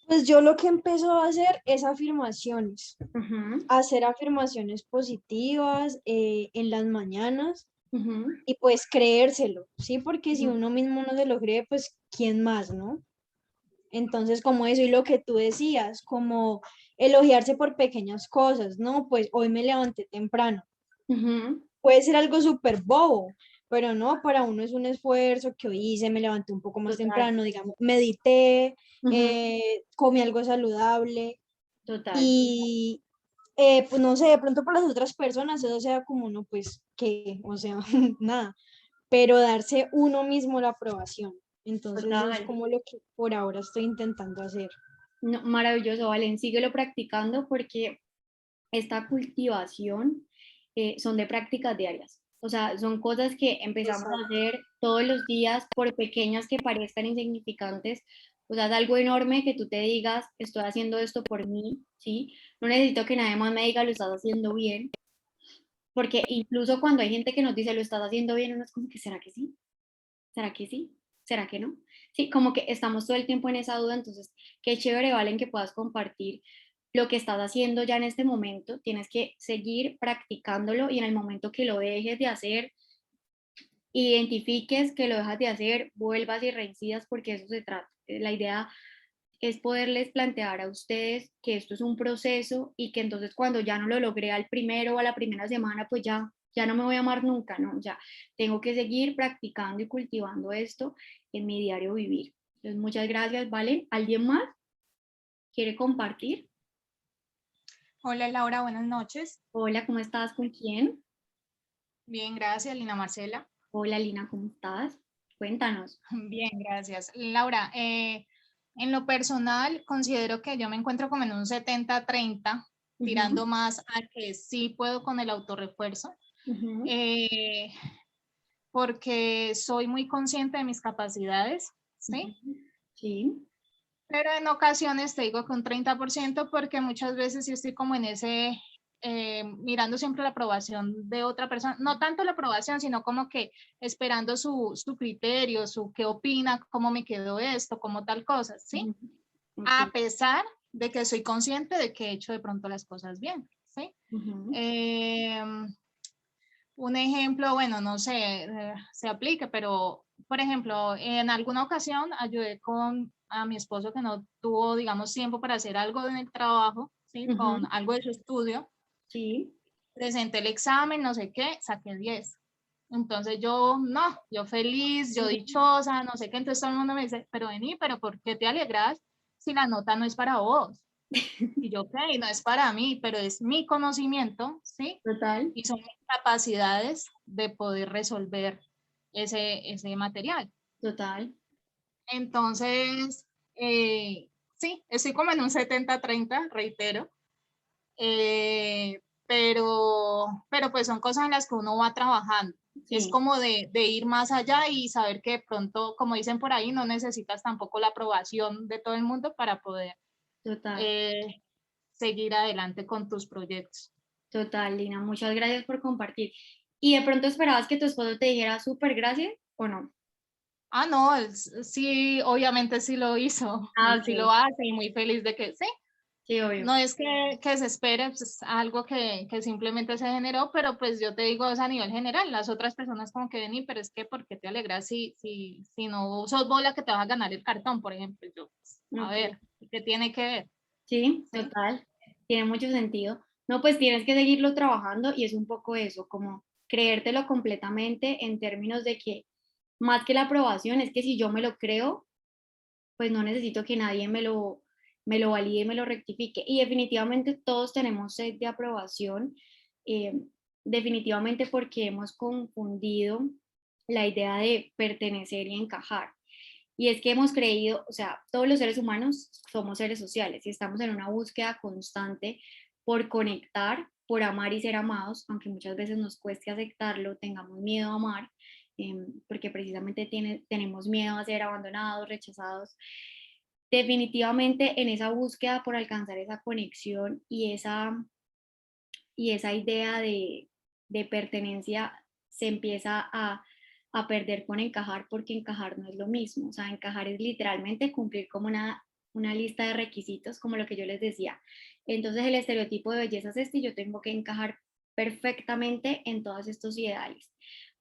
Pues yo lo que empiezo a hacer es afirmaciones, hacer afirmaciones positivas en las mañanas y pues creérselo, ¿sí? Porque si uno mismo no se lo cree, pues ¿quién más, no? Entonces, como eso y lo que tú decías, como elogiarse por pequeñas cosas, ¿no? Pues hoy me levanté temprano. Puede ser algo súper bobo, pero no, para uno es un esfuerzo que hoy hice, me levanté un poco más temprano, digamos, medité, comí algo saludable Total. y pues no sé, de pronto para las otras personas eso sea como uno, pues, que, o sea, nada, pero darse uno mismo la aprobación. Entonces eso es Total. como lo que por ahora estoy intentando hacer. No, maravilloso, Valen, síguelo practicando porque esta cultivación son de prácticas diarias. O sea, son cosas que empezamos a Exacto. hacer todos los días, por pequeñas que parezcan insignificantes. O sea, es algo enorme que tú te digas, estoy haciendo esto por mí, ¿sí? No necesito que nadie más me diga, lo estás haciendo bien. Porque incluso cuando hay gente que nos dice, lo estás haciendo bien, uno es como que, ¿será que sí? ¿Será que sí? ¿Será que no? Sí, como que estamos todo el tiempo en esa duda, entonces qué chévere, Valen, que puedas compartir lo que estás haciendo ya en este momento. Tienes que seguir practicándolo y en el momento que lo dejes de hacer, identifiques que lo dejas de hacer, vuelvas y reincidas porque eso se trata. La idea es poderles plantear a ustedes que esto es un proceso y que entonces cuando ya no lo logré al primero o a la primera semana, pues ya no me voy a amar nunca, ¿no? Ya tengo que seguir practicando y cultivando esto en mi diario vivir. Entonces, muchas gracias, ¿vale? ¿Alguien más quiere compartir? Hola Laura, buenas noches. Hola, ¿cómo estás? ¿Con quién? Bien, gracias, Lina Marcela. Hola, Lina, ¿cómo estás? Cuéntanos. Bien, gracias. Laura, en lo personal, considero que yo me encuentro como en un 70-30, tirando más a que sí puedo con el autorrefuerzo, porque soy muy consciente de mis capacidades, ¿sí? Sí. Pero en ocasiones te digo que un 30% porque muchas veces sí estoy como en ese, mirando siempre la aprobación de otra persona, no tanto la aprobación, sino como que esperando su criterio, su qué opina, cómo me quedó esto, como tal cosa, ¿sí? A pesar de que soy consciente de que he hecho de pronto las cosas bien, ¿sí? Un ejemplo, bueno, no sé, se aplique, pero por ejemplo, en alguna ocasión ayudé a mi esposo que no tuvo, digamos, tiempo para hacer algo en el trabajo, ¿sí? Con algo de su estudio. Sí. Presenté el examen, no sé qué, saqué 10. Entonces yo, no, yo feliz, yo dichosa, no sé qué. Entonces todo el mundo me dice, pero vení, pero ¿por qué te alegras si la nota no es para vos? Y yo, ok, no es para mí, pero es mi conocimiento, ¿sí? Total. Y son mis capacidades de poder resolver ese material. Total. Entonces, sí, estoy como en un 70-30, reitero, pero pues son cosas en las que uno va trabajando. Sí. Es como de ir más allá y saber que de pronto, como dicen por ahí, no necesitas tampoco la aprobación de todo el mundo para poder Total. seguir adelante con tus proyectos. Total, Lina, muchas gracias por compartir. ¿Y de pronto esperabas que tu esposo te dijera súper gracias o no? Ah, no, sí, obviamente sí lo hizo y sí lo Ok. hace y muy feliz de que sí. Sí, obvio. No es que se espere, pues es algo que simplemente se generó, pero pues yo te digo, es a nivel general. Las otras personas como que ven, pero es que ¿por qué te alegras si no sos vos la que te vas a ganar el cartón, por ejemplo? Yo, pues, a Ok. ver, ¿qué tiene que ver? Sí, ¿Sí? total. Tiene mucho sentido. No, pues tienes que seguirlo trabajando y es un poco eso, como creértelo completamente en términos de que más que la aprobación es que si yo me lo creo, pues no necesito que nadie me lo valide y me lo rectifique. Y definitivamente todos tenemos sed de aprobación, eh, definitivamente porque hemos confundido la idea de pertenecer y encajar. Y es que hemos creído, o sea, todos los seres humanos somos seres sociales y estamos en una búsqueda constante por conectar, por amar y ser amados, aunque muchas veces nos cueste aceptarlo, tengamos miedo a amar, porque precisamente tenemos miedo a ser abandonados, rechazados. Definitivamente en esa búsqueda por alcanzar esa conexión y esa idea de pertenencia se empieza a perder con encajar, porque encajar no es lo mismo. O sea, encajar es literalmente cumplir como una lista de requisitos, como lo que yo les decía. Entonces el estereotipo de belleza es este y yo tengo que encajar perfectamente en todos estos ideales.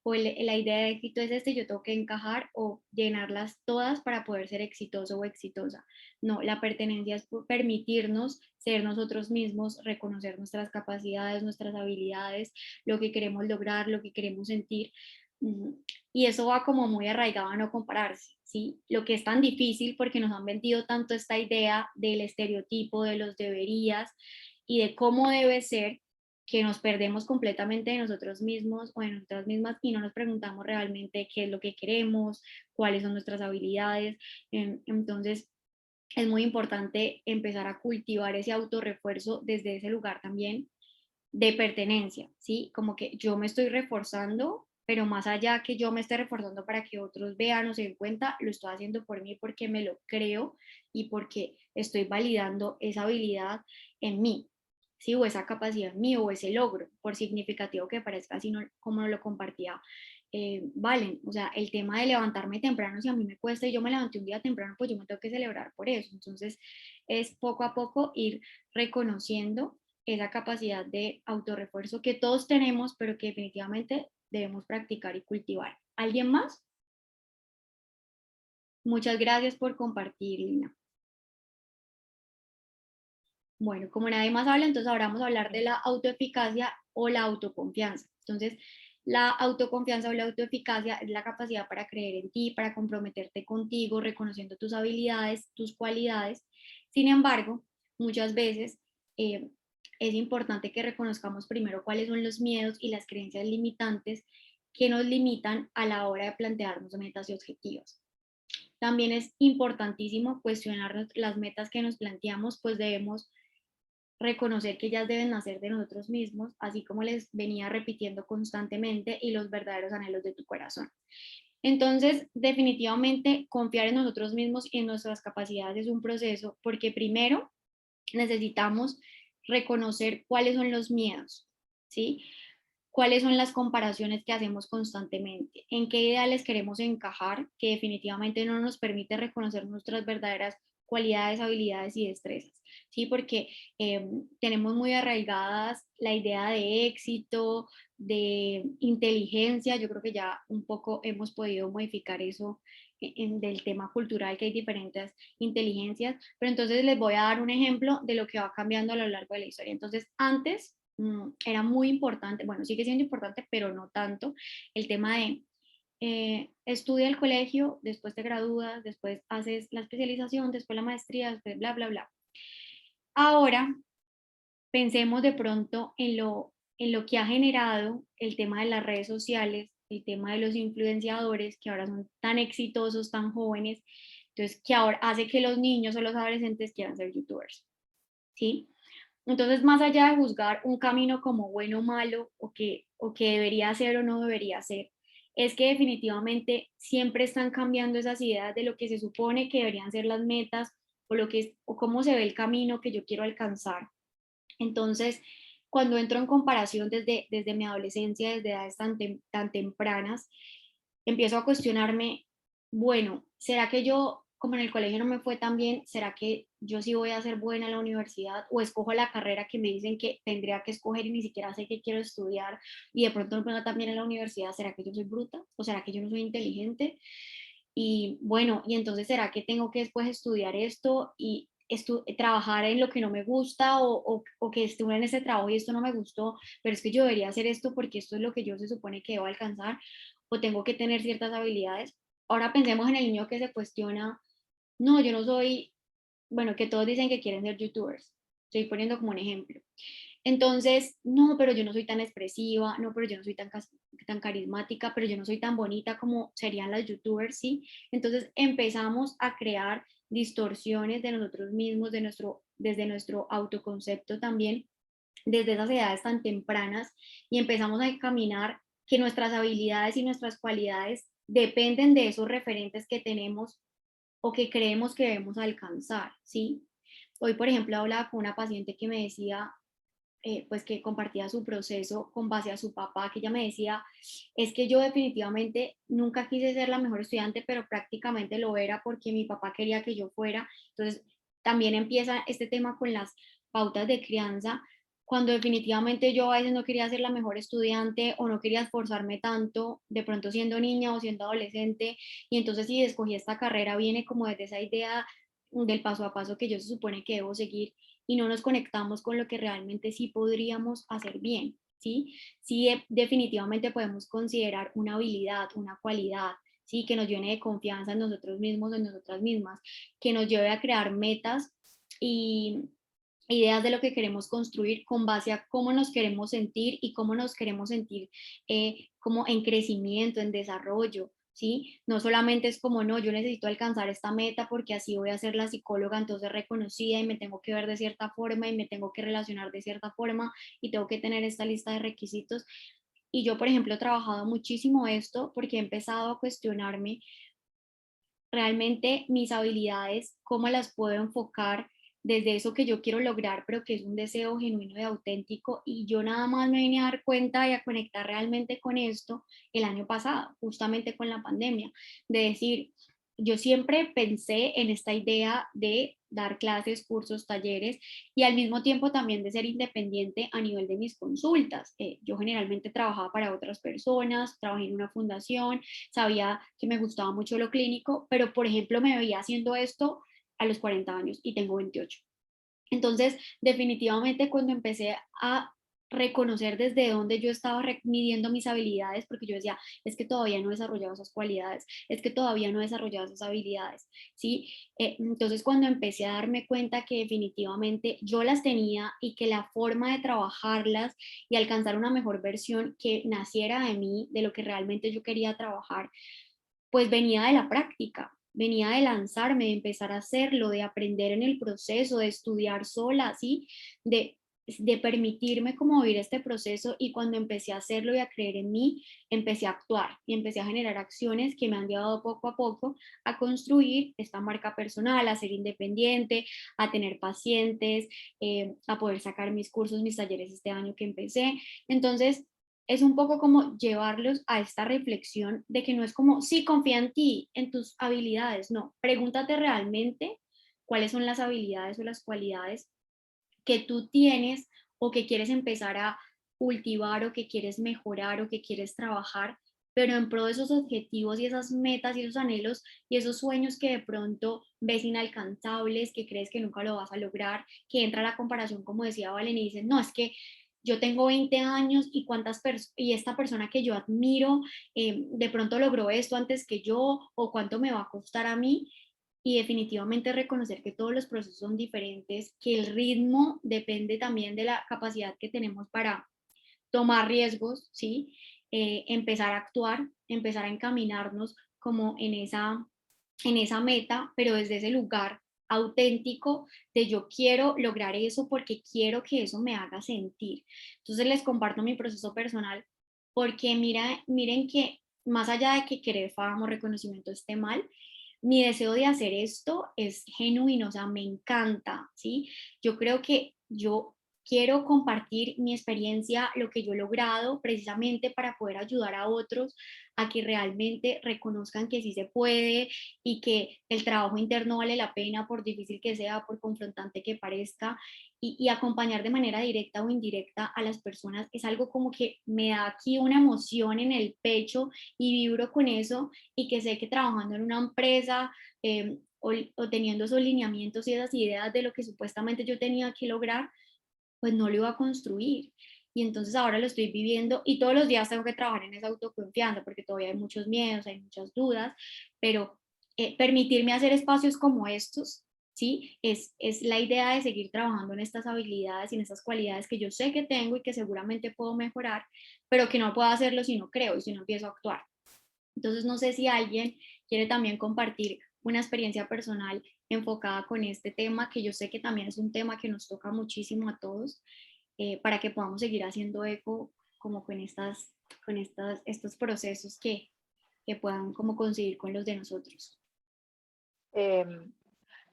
O la idea de éxito es este, yo tengo que encajar o llenarlas todas para poder ser exitoso o exitosa. No, la pertenencia es permitirnos ser nosotros mismos, reconocer nuestras capacidades, nuestras habilidades, lo que queremos lograr, lo que queremos sentir. Y eso va como muy arraigado a no compararse, ¿sí? Lo que es tan difícil porque nos han vendido tanto esta idea del estereotipo, de los deberías y de cómo debe ser, que nos perdemos completamente de nosotros mismos o de nosotras mismas y no nos preguntamos realmente qué es lo que queremos, cuáles son nuestras habilidades. Entonces, es muy importante empezar a cultivar ese autorrefuerzo desde ese lugar también de pertenencia, ¿sí? Como que yo me estoy reforzando, pero más allá que yo me esté reforzando para que otros vean o se den cuenta, lo estoy haciendo por mí porque me lo creo y porque estoy validando esa habilidad en mí, ¿sí? O esa capacidad en mí o ese logro, por significativo que parezca, así no, como lo compartía Valen. O sea, el tema de levantarme temprano, si a mí me cuesta y yo me levanté un día temprano, pues yo me tengo que celebrar por eso. Entonces, es poco a poco ir reconociendo esa capacidad de autorrefuerzo que todos tenemos, pero que definitivamente debemos practicar y cultivar. ¿Alguien más? Muchas gracias por compartir, Lina. Bueno, como nadie más habla, entonces ahora vamos a hablar de la autoeficacia o la autoconfianza. Entonces, la autoconfianza o la autoeficacia es la capacidad para creer en ti, para comprometerte contigo, reconociendo tus habilidades, tus cualidades. Sin embargo, muchas veces es importante que reconozcamos primero cuáles son los miedos y las creencias limitantes que nos limitan a la hora de plantearnos metas y objetivos. También es importantísimo cuestionar las metas que nos planteamos, pues debemos reconocer que ellas deben nacer de nosotros mismos, así como les venía repitiendo constantemente, y los verdaderos anhelos de tu corazón. Entonces, definitivamente, confiar en nosotros mismos y en nuestras capacidades es un proceso, porque primero necesitamos reconocer cuáles son los miedos, ¿sí? Cuáles son las comparaciones que hacemos constantemente, en qué ideales queremos encajar, que definitivamente no nos permite reconocer nuestras verdaderas cualidades, habilidades y destrezas, ¿sí? Porque tenemos muy arraigadas la idea de éxito, de inteligencia. Yo creo que ya un poco hemos podido modificar eso del tema cultural, que hay diferentes inteligencias, pero entonces les voy a dar un ejemplo de lo que va cambiando a lo largo de la historia. Entonces, antes era muy importante, bueno, sigue siendo importante, pero no tanto, el tema de estudia el colegio, después te gradúas, después haces la especialización, después la maestría, después bla, bla, bla. Ahora, pensemos de pronto en lo que ha generado el tema de las redes sociales, el tema de los influenciadores que ahora son tan exitosos, tan jóvenes, entonces que ahora hace que los niños o los adolescentes quieran ser youtubers, ¿sí? Entonces, más allá de juzgar un camino como bueno o malo, o que debería ser o no debería ser, es que definitivamente siempre están cambiando esas ideas de lo que se supone que deberían ser las metas o, o cómo se ve el camino que yo quiero alcanzar. Entonces, cuando entro en comparación desde mi adolescencia, desde edades tan tempranas, empiezo a cuestionarme, bueno, ¿será que yo, como en el colegio no me fue tan bien, será que yo sí voy a ser buena en la universidad o escojo la carrera que me dicen que tendría que escoger y ni siquiera sé qué quiero estudiar y de pronto no me va tan bien en la universidad? ¿Será que yo soy bruta o será que yo no soy inteligente? Y bueno, y entonces ¿será que tengo que después estudiar esto y trabajar en lo que no me gusta o que estuve en ese trabajo y esto no me gustó, pero es que yo debería hacer esto porque esto es lo que yo se supone que debo alcanzar o tengo que tener ciertas habilidades? Ahora pensemos en el niño que se cuestiona, no, yo no soy, bueno, que todos dicen que quieren ser youtubers, estoy poniendo como un ejemplo. Entonces, no, pero yo no soy tan expresiva, no, pero yo no soy tan carismática, pero yo no soy tan bonita como serían las youtubers, ¿sí? Entonces empezamos a crear distorsiones de nosotros mismos, desde nuestro autoconcepto también, desde esas edades tan tempranas, y empezamos a caminar que nuestras habilidades y nuestras cualidades dependen de esos referentes que tenemos o que creemos que debemos alcanzar, ¿sí? Hoy, por ejemplo, hablaba con una paciente que me decía, pues que compartía su proceso con base a su papá, que ella me decía, es que yo definitivamente nunca quise ser la mejor estudiante, pero prácticamente lo era porque mi papá quería que yo fuera. Entonces, también empieza este tema con las pautas de crianza, cuando definitivamente yo a veces no quería ser la mejor estudiante o no quería esforzarme tanto, de pronto siendo niña o siendo adolescente, y entonces si escogí esta carrera viene como desde esa idea del paso a paso que yo se supone que debo seguir, y no nos conectamos con lo que realmente sí podríamos hacer bien, ¿sí? Sí, definitivamente podemos considerar una habilidad, una cualidad, ¿sí? Que nos llene de confianza en nosotros mismos, en nosotras mismas, que nos lleve a crear metas y ideas de lo que queremos construir con base a cómo nos queremos sentir y cómo nos queremos sentir como en crecimiento, en desarrollo, ¿sí? No solamente es como, no, yo necesito alcanzar esta meta porque así voy a ser la psicóloga entonces reconocida y me tengo que ver de cierta forma y me tengo que relacionar de cierta forma y tengo que tener esta lista de requisitos. Y yo, por ejemplo, he trabajado muchísimo esto porque he empezado a cuestionarme realmente mis habilidades, cómo las puedo enfocar desde eso que yo quiero lograr, pero que es un deseo genuino y auténtico. Y yo nada más me vine a dar cuenta y a conectar realmente con esto el año pasado, justamente con la pandemia, de decir, yo siempre pensé en esta idea de dar clases, cursos, talleres y al mismo tiempo también de ser independiente a nivel de mis consultas. Yo generalmente trabajaba para otras personas, trabajé en una fundación, sabía que me gustaba mucho lo clínico, pero por ejemplo me veía haciendo esto a los 40 años y tengo 28. Entonces, definitivamente cuando empecé a reconocer desde dónde yo estaba midiendo mis habilidades, porque yo decía, es que todavía no he desarrollado esas cualidades, es que todavía no he desarrollado esas habilidades, ¿sí? Entonces, cuando empecé a darme cuenta que definitivamente yo las tenía y que la forma de trabajarlas y alcanzar una mejor versión que naciera de mí, de lo que realmente yo quería trabajar, pues venía de la práctica, venía de lanzarme, de empezar a hacerlo, de aprender en el proceso, de estudiar sola, ¿sí? De permitirme como vivir este proceso, y cuando empecé a hacerlo y a creer en mí, empecé a actuar y empecé a generar acciones que me han llevado poco a poco a construir esta marca personal, a ser independiente, a tener pacientes, a poder sacar mis cursos, mis talleres este año que empecé. Entonces, es un poco como llevarlos a esta reflexión de que no es como, sí, confía en ti, en tus habilidades, no, pregúntate realmente cuáles son las habilidades o las cualidades que tú tienes o que quieres empezar a cultivar o que quieres mejorar o que quieres trabajar, pero en pro de esos objetivos y esas metas y esos anhelos y esos sueños que de pronto ves inalcanzables, que crees que nunca lo vas a lograr, que entra la comparación, como decía Valen, y dices, no, es que yo tengo 20 años y y esta persona que yo admiro de pronto logró esto antes que yo, o cuánto me va a costar a mí. Y definitivamente reconocer que todos los procesos son diferentes, que el ritmo depende también de la capacidad que tenemos para tomar riesgos, ¿sí? Empezar a actuar, empezar a encaminarnos como en esa meta, pero desde ese lugar auténtico de yo quiero lograr eso porque quiero que eso me haga sentir. Entonces les comparto mi proceso personal porque miren que más allá de que querer fama o reconocimiento esté mal, mi deseo de hacer esto es genuino, o sea, me encanta, ¿sí? Yo creo que yo quiero compartir mi experiencia, lo que yo he logrado, precisamente para poder ayudar a otros a que realmente reconozcan que sí se puede y que el trabajo interno vale la pena, por difícil que sea, por confrontante que parezca, y acompañar de manera directa o indirecta a las personas es algo como que me da aquí una emoción en el pecho y vibro con eso, y que sé que trabajando en una empresa o teniendo esos lineamientos y esas ideas de lo que supuestamente yo tenía que lograr, pues no lo iba a construir. Y entonces ahora lo estoy viviendo y todos los días tengo que trabajar en esa autoconfianza porque todavía hay muchos miedos, hay muchas dudas, pero permitirme hacer espacios como estos, ¿sí? Es la idea de seguir trabajando en estas habilidades y en estas cualidades que yo sé que tengo y que seguramente puedo mejorar, pero que no puedo hacerlo si no creo y si no empiezo a actuar. Entonces no sé si alguien quiere también compartir una experiencia personal enfocada con este tema, que yo sé que también es un tema que nos toca muchísimo a todos, para que podamos seguir haciendo eco como con estos procesos que puedan como conseguir con los de nosotros.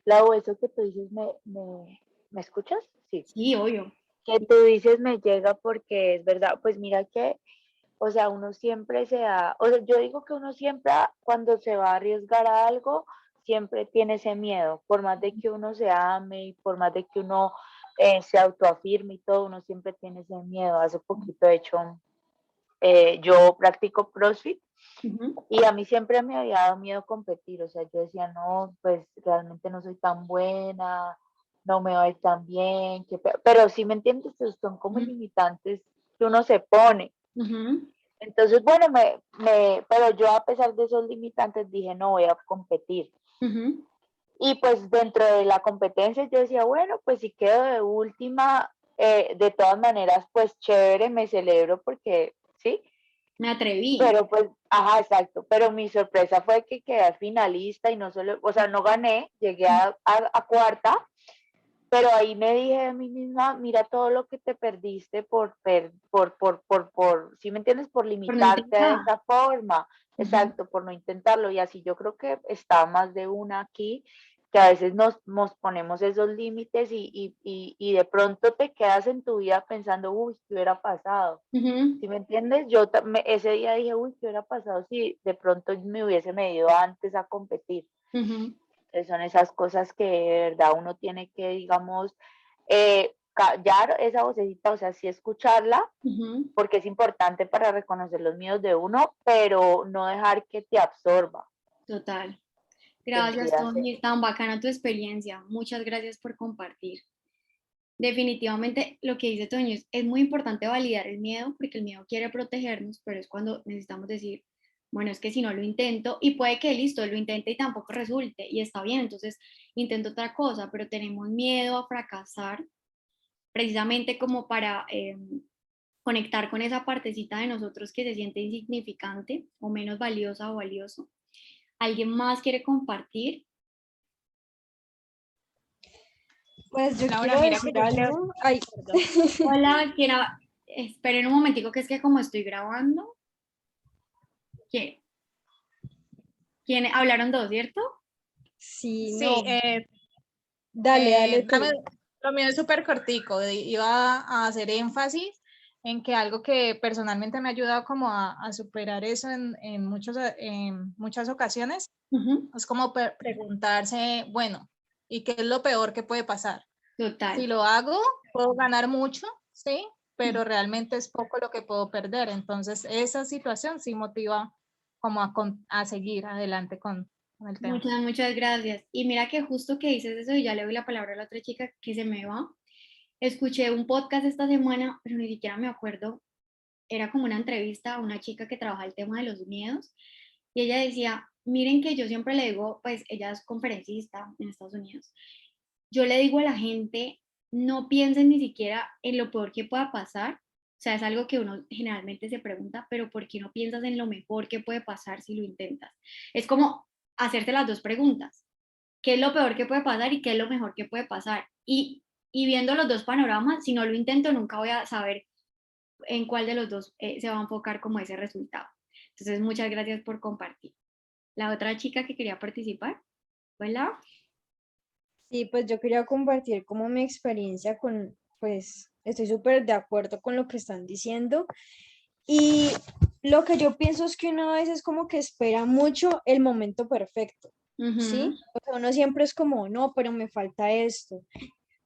Lau, eso que tú dices, ¿me escuchas? Sí. Sí, obvio. Que tú dices me llega porque es verdad, pues mira que, o sea, uno siempre se da, o sea, yo digo que uno siempre cuando se va a arriesgar a algo, siempre tiene ese miedo, por más de que uno se ame y por más de que uno se autoafirme y todo, uno siempre tiene ese miedo. Hace poquito, de hecho, yo practico CrossFit. Y a mí siempre me había dado miedo competir, o sea, yo decía, no, pues realmente no soy tan buena, no me va a ir tan bien, pero sí me entiendes, son como limitantes que uno se pone. Entonces, bueno, pero yo a pesar de esos limitantes dije, no voy a competir. Y pues dentro de la competencia yo decía, bueno, pues si quedo de última, de todas maneras, pues chévere, me celebro porque, ¿sí? Me atreví. Pero pues, ajá, exacto. Pero mi sorpresa fue que quedé finalista y no solo, o sea, no gané, llegué a cuarta, pero ahí me dije a mí misma, mira todo lo que te perdiste ¿sí me entiendes? Por limitarte de esa forma. Exacto, por no intentarlo. Y así yo creo que está más de una aquí, que a veces nos ponemos esos límites y de pronto te quedas en tu vida pensando, uy, ¿qué hubiera pasado? ¿Sí me entiendes? Yo ese día dije, uy, ¿qué hubiera pasado si de pronto me hubiese medido antes a competir? Son esas cosas que de verdad uno tiene que, digamos, callar esa vocecita, o sea, sí escucharla, porque es importante para reconocer los miedos de uno, pero no dejar que te absorba. Total. Gracias, Tony. Tan bacana tu experiencia. Muchas gracias por compartir. Definitivamente lo que dice Toño es muy importante validar el miedo, porque el miedo quiere protegernos, pero es cuando necesitamos decir, bueno, es que si no lo intento, y puede que listo, lo intente y tampoco resulte, y está bien, entonces intento otra cosa, pero tenemos miedo a fracasar, precisamente como para conectar con esa partecita de nosotros que se siente insignificante o menos valiosa o valioso. ¿Alguien más quiere compartir? Pues yo Laura, quiero mira decir que yo creo... algo. Ay, Hola, esperen un momentico, que es que como estoy grabando. ¿Quién? Hablaron dos, ¿cierto? sí, Sí, no. Dale tú. lo mío es súper cortico. Iba a hacer énfasis en que algo que personalmente me ha ayudado como a superar eso en muchas ocasiones, es como preguntarse, bueno, ¿y qué es lo peor que puede pasar? Total. Si lo hago, puedo ganar mucho, ¿sí? Pero realmente es poco lo que puedo perder. Entonces, esa situación sí motiva como a seguir adelante con el tema. Muchas gracias. Y mira que justo que dices eso, y ya le doy la palabra a la otra chica que se me va. Escuché un podcast esta semana, pero ni siquiera me acuerdo. Era como una entrevista a una chica que trabaja el tema de los miedos. Y ella decía, miren que yo siempre le digo, pues ella es conferencista en Estados Unidos. Yo le digo a la gente, no piensen ni siquiera en lo peor que pueda pasar. O sea, es algo que uno generalmente se pregunta, pero ¿por qué no piensas en lo mejor que puede pasar si lo intentas? Es como hacerte las dos preguntas. qué es lo peor que puede pasar y qué es lo mejor que puede pasar. Y viendo los dos panoramas, si no lo intento, nunca voy a saber en cuál de los dos se va a enfocar como ese resultado. Entonces, muchas gracias por compartir. La otra chica que quería participar, ¿hola? Sí, pues yo quería compartir como mi experiencia con, pues estoy súper de acuerdo con lo que están diciendo y lo que yo pienso es que uno a veces como que espera mucho el momento perfecto, ¿sí? O sea, uno siempre es como, no, pero me falta esto,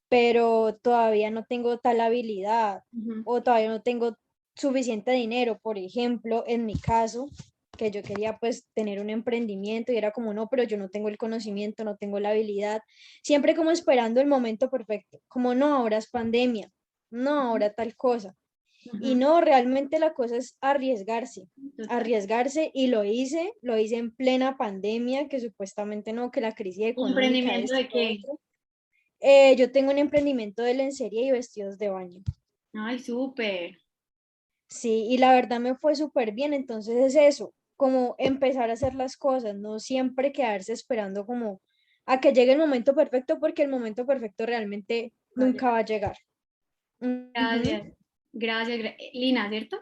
pero todavía no tengo tal habilidad o todavía no tengo suficiente dinero, por ejemplo, en mi caso, que yo quería pues tener un emprendimiento y era como, no, pero yo no tengo el conocimiento, no tengo la habilidad, siempre como esperando el momento perfecto, como no, ahora es pandemia, no, ahora tal cosa. Y no, realmente la cosa es arriesgarse, arriesgarse y lo hice en plena pandemia, que supuestamente no, que la crisis económica, ¿Emprendimiento esto, de lo qué? otro. Yo tengo un emprendimiento de lencería y vestidos de baño. Ay, súper. Sí, y la verdad me fue súper bien, entonces es eso, como empezar a hacer las cosas, no siempre quedarse esperando como a que llegue el momento perfecto, porque el momento perfecto realmente nunca va a llegar. Ujú. Gracias. Gracias. Lina, ¿cierto?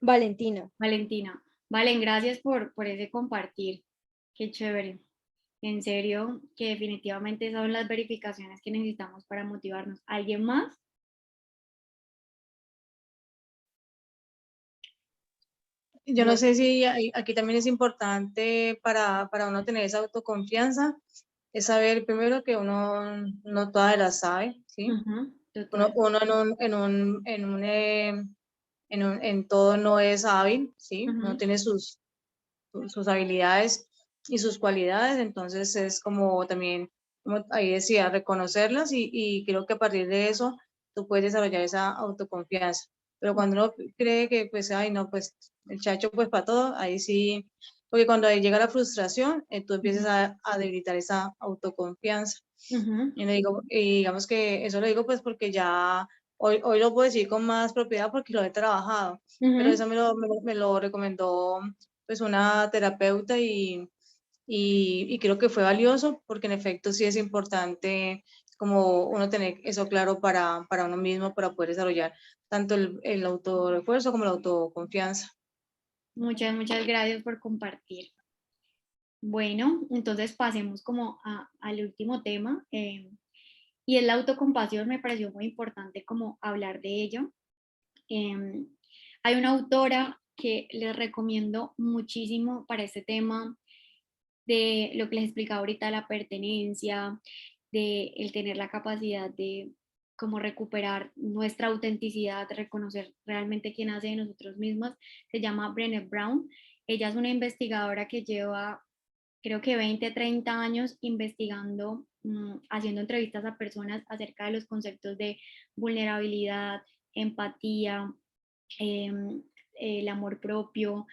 Valentina. Valentina. Valen, gracias por ese compartir. Qué chévere. En serio, que definitivamente son las verificaciones que necesitamos para motivarnos. ¿Alguien más? Yo no Bueno, sé si aquí también es importante para uno tener esa autoconfianza, es saber primero que uno no todas las sabe, ¿sí? total. Uno en todo no es hábil, ¿sí? Uno tiene sus habilidades y sus cualidades, entonces es como también, como ahí decía, reconocerlas y creo que a partir de eso tú puedes desarrollar esa autoconfianza. Pero cuando uno cree que, pues, ay, no, pues, el chacho, pues, para todo, ahí sí, porque cuando ahí llega la frustración, tú empiezas a debilitar esa autoconfianza. Y, le digo, y digamos que eso lo digo, pues, porque ya hoy lo puedo decir con más propiedad porque lo he trabajado, pero eso me lo recomendó pues una terapeuta y creo que fue valioso porque en efecto sí es importante como uno tener eso claro para uno mismo, para poder desarrollar tanto el autorrefuerzo como la autoconfianza. Muchas gracias por compartir. Bueno, entonces pasemos como al último tema y es la autocompasión. Me pareció muy importante como hablar de ello. Hay una autora que les recomiendo muchísimo para este tema de lo que les explicaba ahorita, la pertenencia, de el tener la capacidad de como recuperar nuestra autenticidad, reconocer realmente quién hace de nosotros mismos. Se llama Brené Brown. Ella es una investigadora que lleva creo que 20, 30 años investigando, haciendo entrevistas a personas acerca de los conceptos de vulnerabilidad, empatía, el amor propio,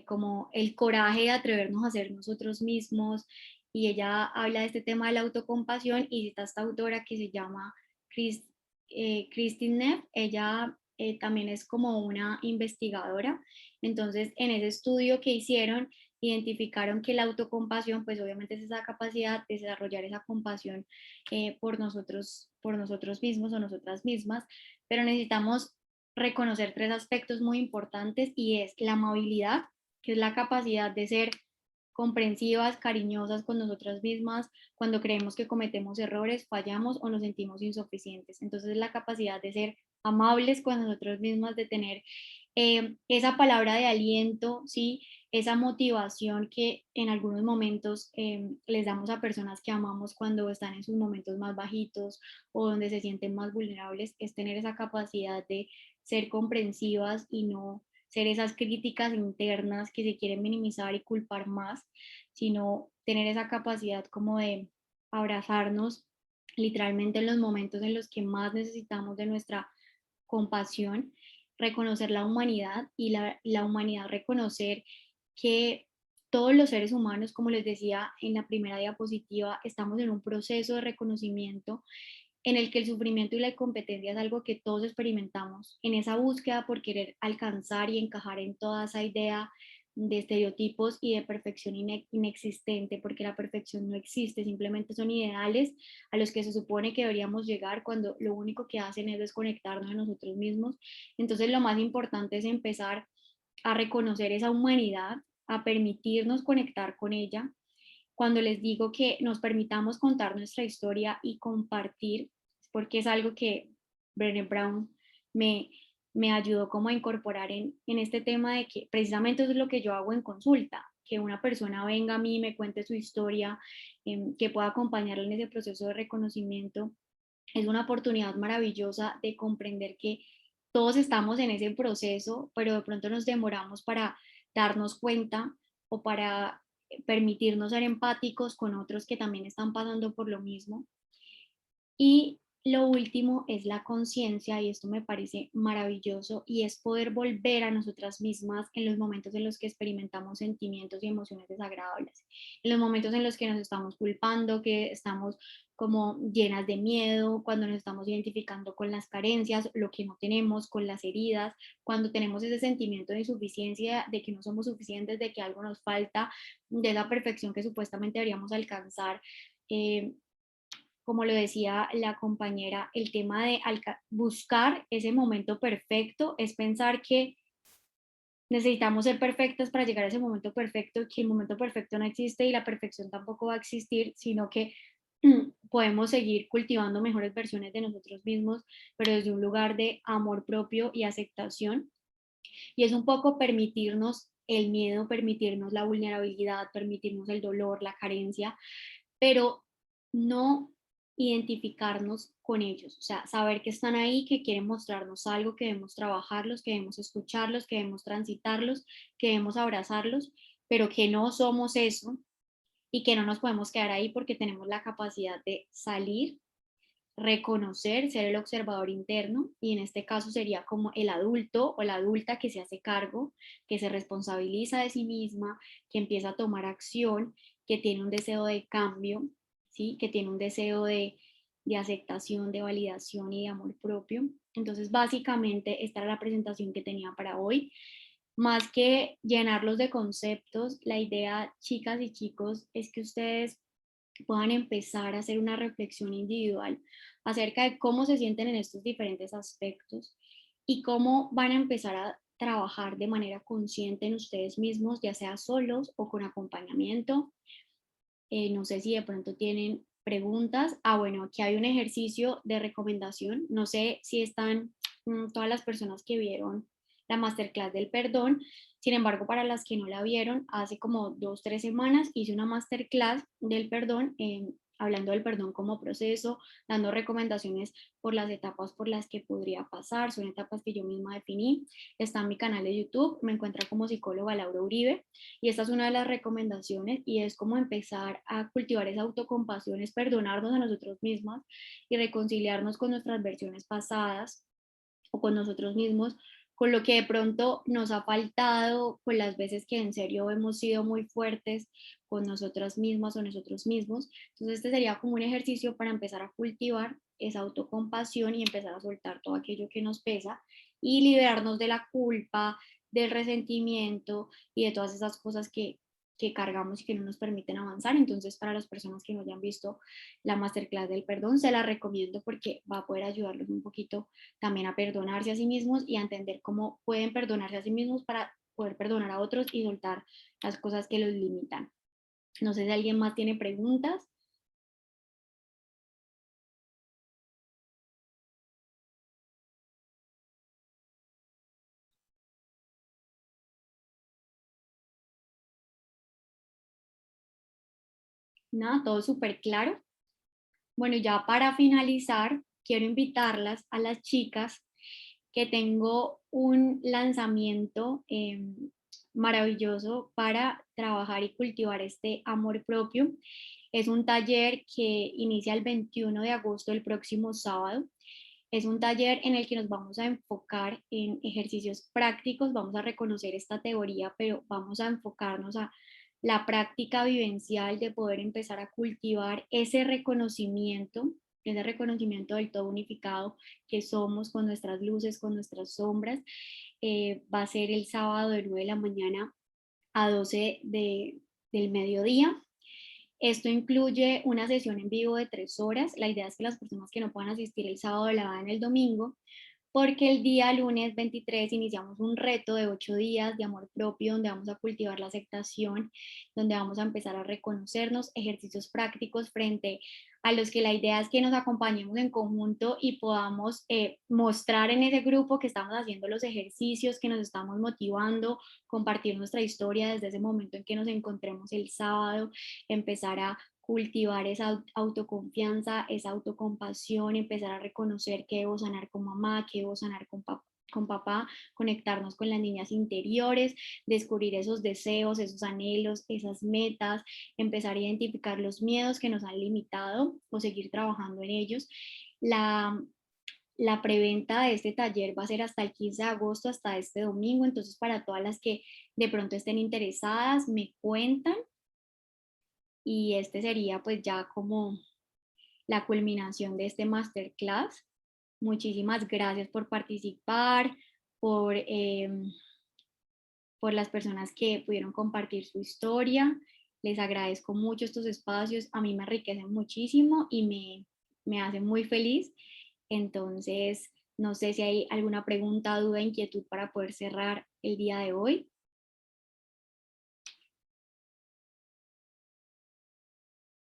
como el coraje de atrevernos a ser nosotros mismos. Y ella habla de este tema de la autocompasión y cita a esta autora que se llama Christine Neff. Ella también es como una investigadora. Entonces, en ese estudio que hicieron, identificaron que la autocompasión, pues obviamente es esa capacidad de desarrollar esa compasión por nosotros mismos o nosotras mismas, pero necesitamos reconocer tres aspectos muy importantes y es la amabilidad, que es la capacidad de ser comprensivas, cariñosas con nosotras mismas cuando creemos que cometemos errores, fallamos o nos sentimos insuficientes. Entonces es la capacidad de ser amables con nosotros mismas, de tener esa palabra de aliento, ¿sí? Esa motivación que en algunos momentos les damos a personas que amamos cuando están en sus momentos más bajitos o donde se sienten más vulnerables, es tener esa capacidad de ser comprensivas y no ser esas críticas internas que se quieren minimizar y culpar más, sino tener esa capacidad como de abrazarnos literalmente en los momentos en los que más necesitamos de nuestra compasión, reconocer la humanidad y la humanidad reconocer que todos los seres humanos, como les decía en la primera diapositiva, estamos en un proceso de reconocimiento en el que el sufrimiento y la incompetencia es algo que todos experimentamos, en esa búsqueda por querer alcanzar y encajar en toda esa idea estereotipos y de perfección inexistente, porque la perfección no existe, simplemente son ideales a los que se supone que deberíamos llegar cuando lo único que hacen es desconectarnos de nosotros mismos. Entonces lo más importante es empezar a reconocer esa humanidad, a permitirnos conectar con ella. Cuando les digo que nos permitamos contar nuestra historia y compartir, porque es algo que Brené Brown me ayudó como a incorporar en este tema de que precisamente eso es lo que yo hago en consulta, que una persona venga a mí y me cuente su historia, que pueda acompañarla en ese proceso de reconocimiento. Es una oportunidad maravillosa de comprender que todos estamos en ese proceso, pero de pronto nos demoramos para darnos cuenta o para permitirnos ser empáticos con otros que también están pasando por lo mismo. Y lo último es la conciencia, y esto me parece maravilloso, y es poder volver a nosotras mismas en los momentos en los que experimentamos sentimientos y emociones desagradables, en los momentos en los que nos estamos culpando, que estamos como llenas de miedo, cuando nos estamos identificando con las carencias, lo que no tenemos, con las heridas, cuando tenemos ese sentimiento de insuficiencia, de que no somos suficientes, de que algo nos falta, de esa perfección que supuestamente deberíamos alcanzar. Como lo decía la compañera, el tema de buscar ese momento perfecto es pensar que necesitamos ser perfectas para llegar a ese momento perfecto, que el momento perfecto no existe y la perfección tampoco va a existir, sino que podemos seguir cultivando mejores versiones de nosotros mismos, pero desde un lugar de amor propio y aceptación. Y es un poco permitirnos el miedo, permitirnos la vulnerabilidad, permitirnos el dolor, la carencia, pero no identificarnos con ellos, o sea, saber que están ahí, que quieren mostrarnos algo, que debemos trabajarlos, que debemos escucharlos, que debemos transitarlos, que debemos abrazarlos, pero que no somos eso y que no nos podemos quedar ahí porque tenemos la capacidad de salir, reconocer, ser el observador interno, y en este caso sería como el adulto o la adulta que se hace cargo, que se responsabiliza de sí misma, que empieza a tomar acción, que tiene un deseo de cambio, ¿sí? Que tiene un deseo de aceptación, de validación y de amor propio. Entonces, básicamente, esta era la presentación que tenía para hoy. Más que llenarlos de conceptos, la idea, chicas y chicos, es que ustedes puedan empezar a hacer una reflexión individual acerca de cómo se sienten en estos diferentes aspectos y cómo van a empezar a trabajar de manera consciente en ustedes mismos, ya sea solos o con acompañamiento. No sé si de pronto tienen preguntas. Bueno, aquí hay un ejercicio de recomendación. No sé si están todas las personas que vieron la masterclass del perdón. Sin embargo, para las que no la vieron, hace como 2-3 semanas hice una masterclass del perdón, hablando del perdón como proceso, dando recomendaciones por las etapas por las que podría pasar. Son etapas que yo misma definí. Está en mi canal de YouTube, me encuentra como psicóloga Laura Uribe. Y esta es una de las recomendaciones, y es como empezar a cultivar esa autocompasión, es perdonarnos a nosotros mismas y reconciliarnos con nuestras versiones pasadas o con nosotros mismos, con lo que de pronto nos ha faltado, con las veces que en serio hemos sido muy fuertes con nosotras mismas o nosotros mismos. Entonces este sería como un ejercicio para empezar a cultivar esa autocompasión y empezar a soltar todo aquello que nos pesa y liberarnos de la culpa, del resentimiento y de todas esas cosas que cargamos y que no nos permiten avanzar. Entonces, para las personas que no hayan visto la masterclass del perdón, se la recomiendo porque va a poder ayudarlos un poquito también a perdonarse a sí mismos y a entender cómo pueden perdonarse a sí mismos para poder perdonar a otros y soltar las cosas que los limitan. No sé si alguien más tiene preguntas. Nada, todo súper claro. Bueno, ya para finalizar, quiero invitarlas a las chicas que tengo un lanzamiento maravilloso para trabajar y cultivar este amor propio. Es un taller que inicia el 21 de agosto, el próximo sábado. Es un taller en el que nos vamos a enfocar en ejercicios prácticos, vamos a reconocer esta teoría, pero vamos a enfocarnos a la práctica vivencial de poder empezar a cultivar ese reconocimiento del todo unificado que somos, con nuestras luces, con nuestras sombras. Va a ser el sábado de 9 de la mañana a 12 del mediodía. Esto incluye una sesión en vivo de 3 horas. La idea es que las personas que no puedan asistir el sábado la hagan el domingo, porque el día lunes 23 iniciamos un reto de 8 días de amor propio, donde vamos a cultivar la aceptación, donde vamos a empezar a reconocernos, ejercicios prácticos frente a los que la idea es que nos acompañemos en conjunto y podamos mostrar en ese grupo que estamos haciendo los ejercicios, que nos estamos motivando, compartir nuestra historia desde ese momento en que nos encontremos el sábado, empezar a cultivar esa autoconfianza, esa autocompasión, empezar a reconocer que debo sanar con mamá, que debo sanar con papá, conectarnos con las niñas interiores, descubrir esos deseos, esos anhelos, esas metas, empezar a identificar los miedos que nos han limitado o seguir trabajando en ellos. La preventa de este taller va a ser hasta el 15 de agosto, hasta este domingo, entonces para todas las que de pronto estén interesadas, me cuentan. Y este sería pues ya como la culminación de este masterclass. Muchísimas gracias por participar, por las personas que pudieron compartir su historia. Les agradezco mucho estos espacios, a mí me enriquecen muchísimo y me hacen muy feliz. Entonces, no sé si hay alguna pregunta, duda, inquietud para poder cerrar el día de hoy.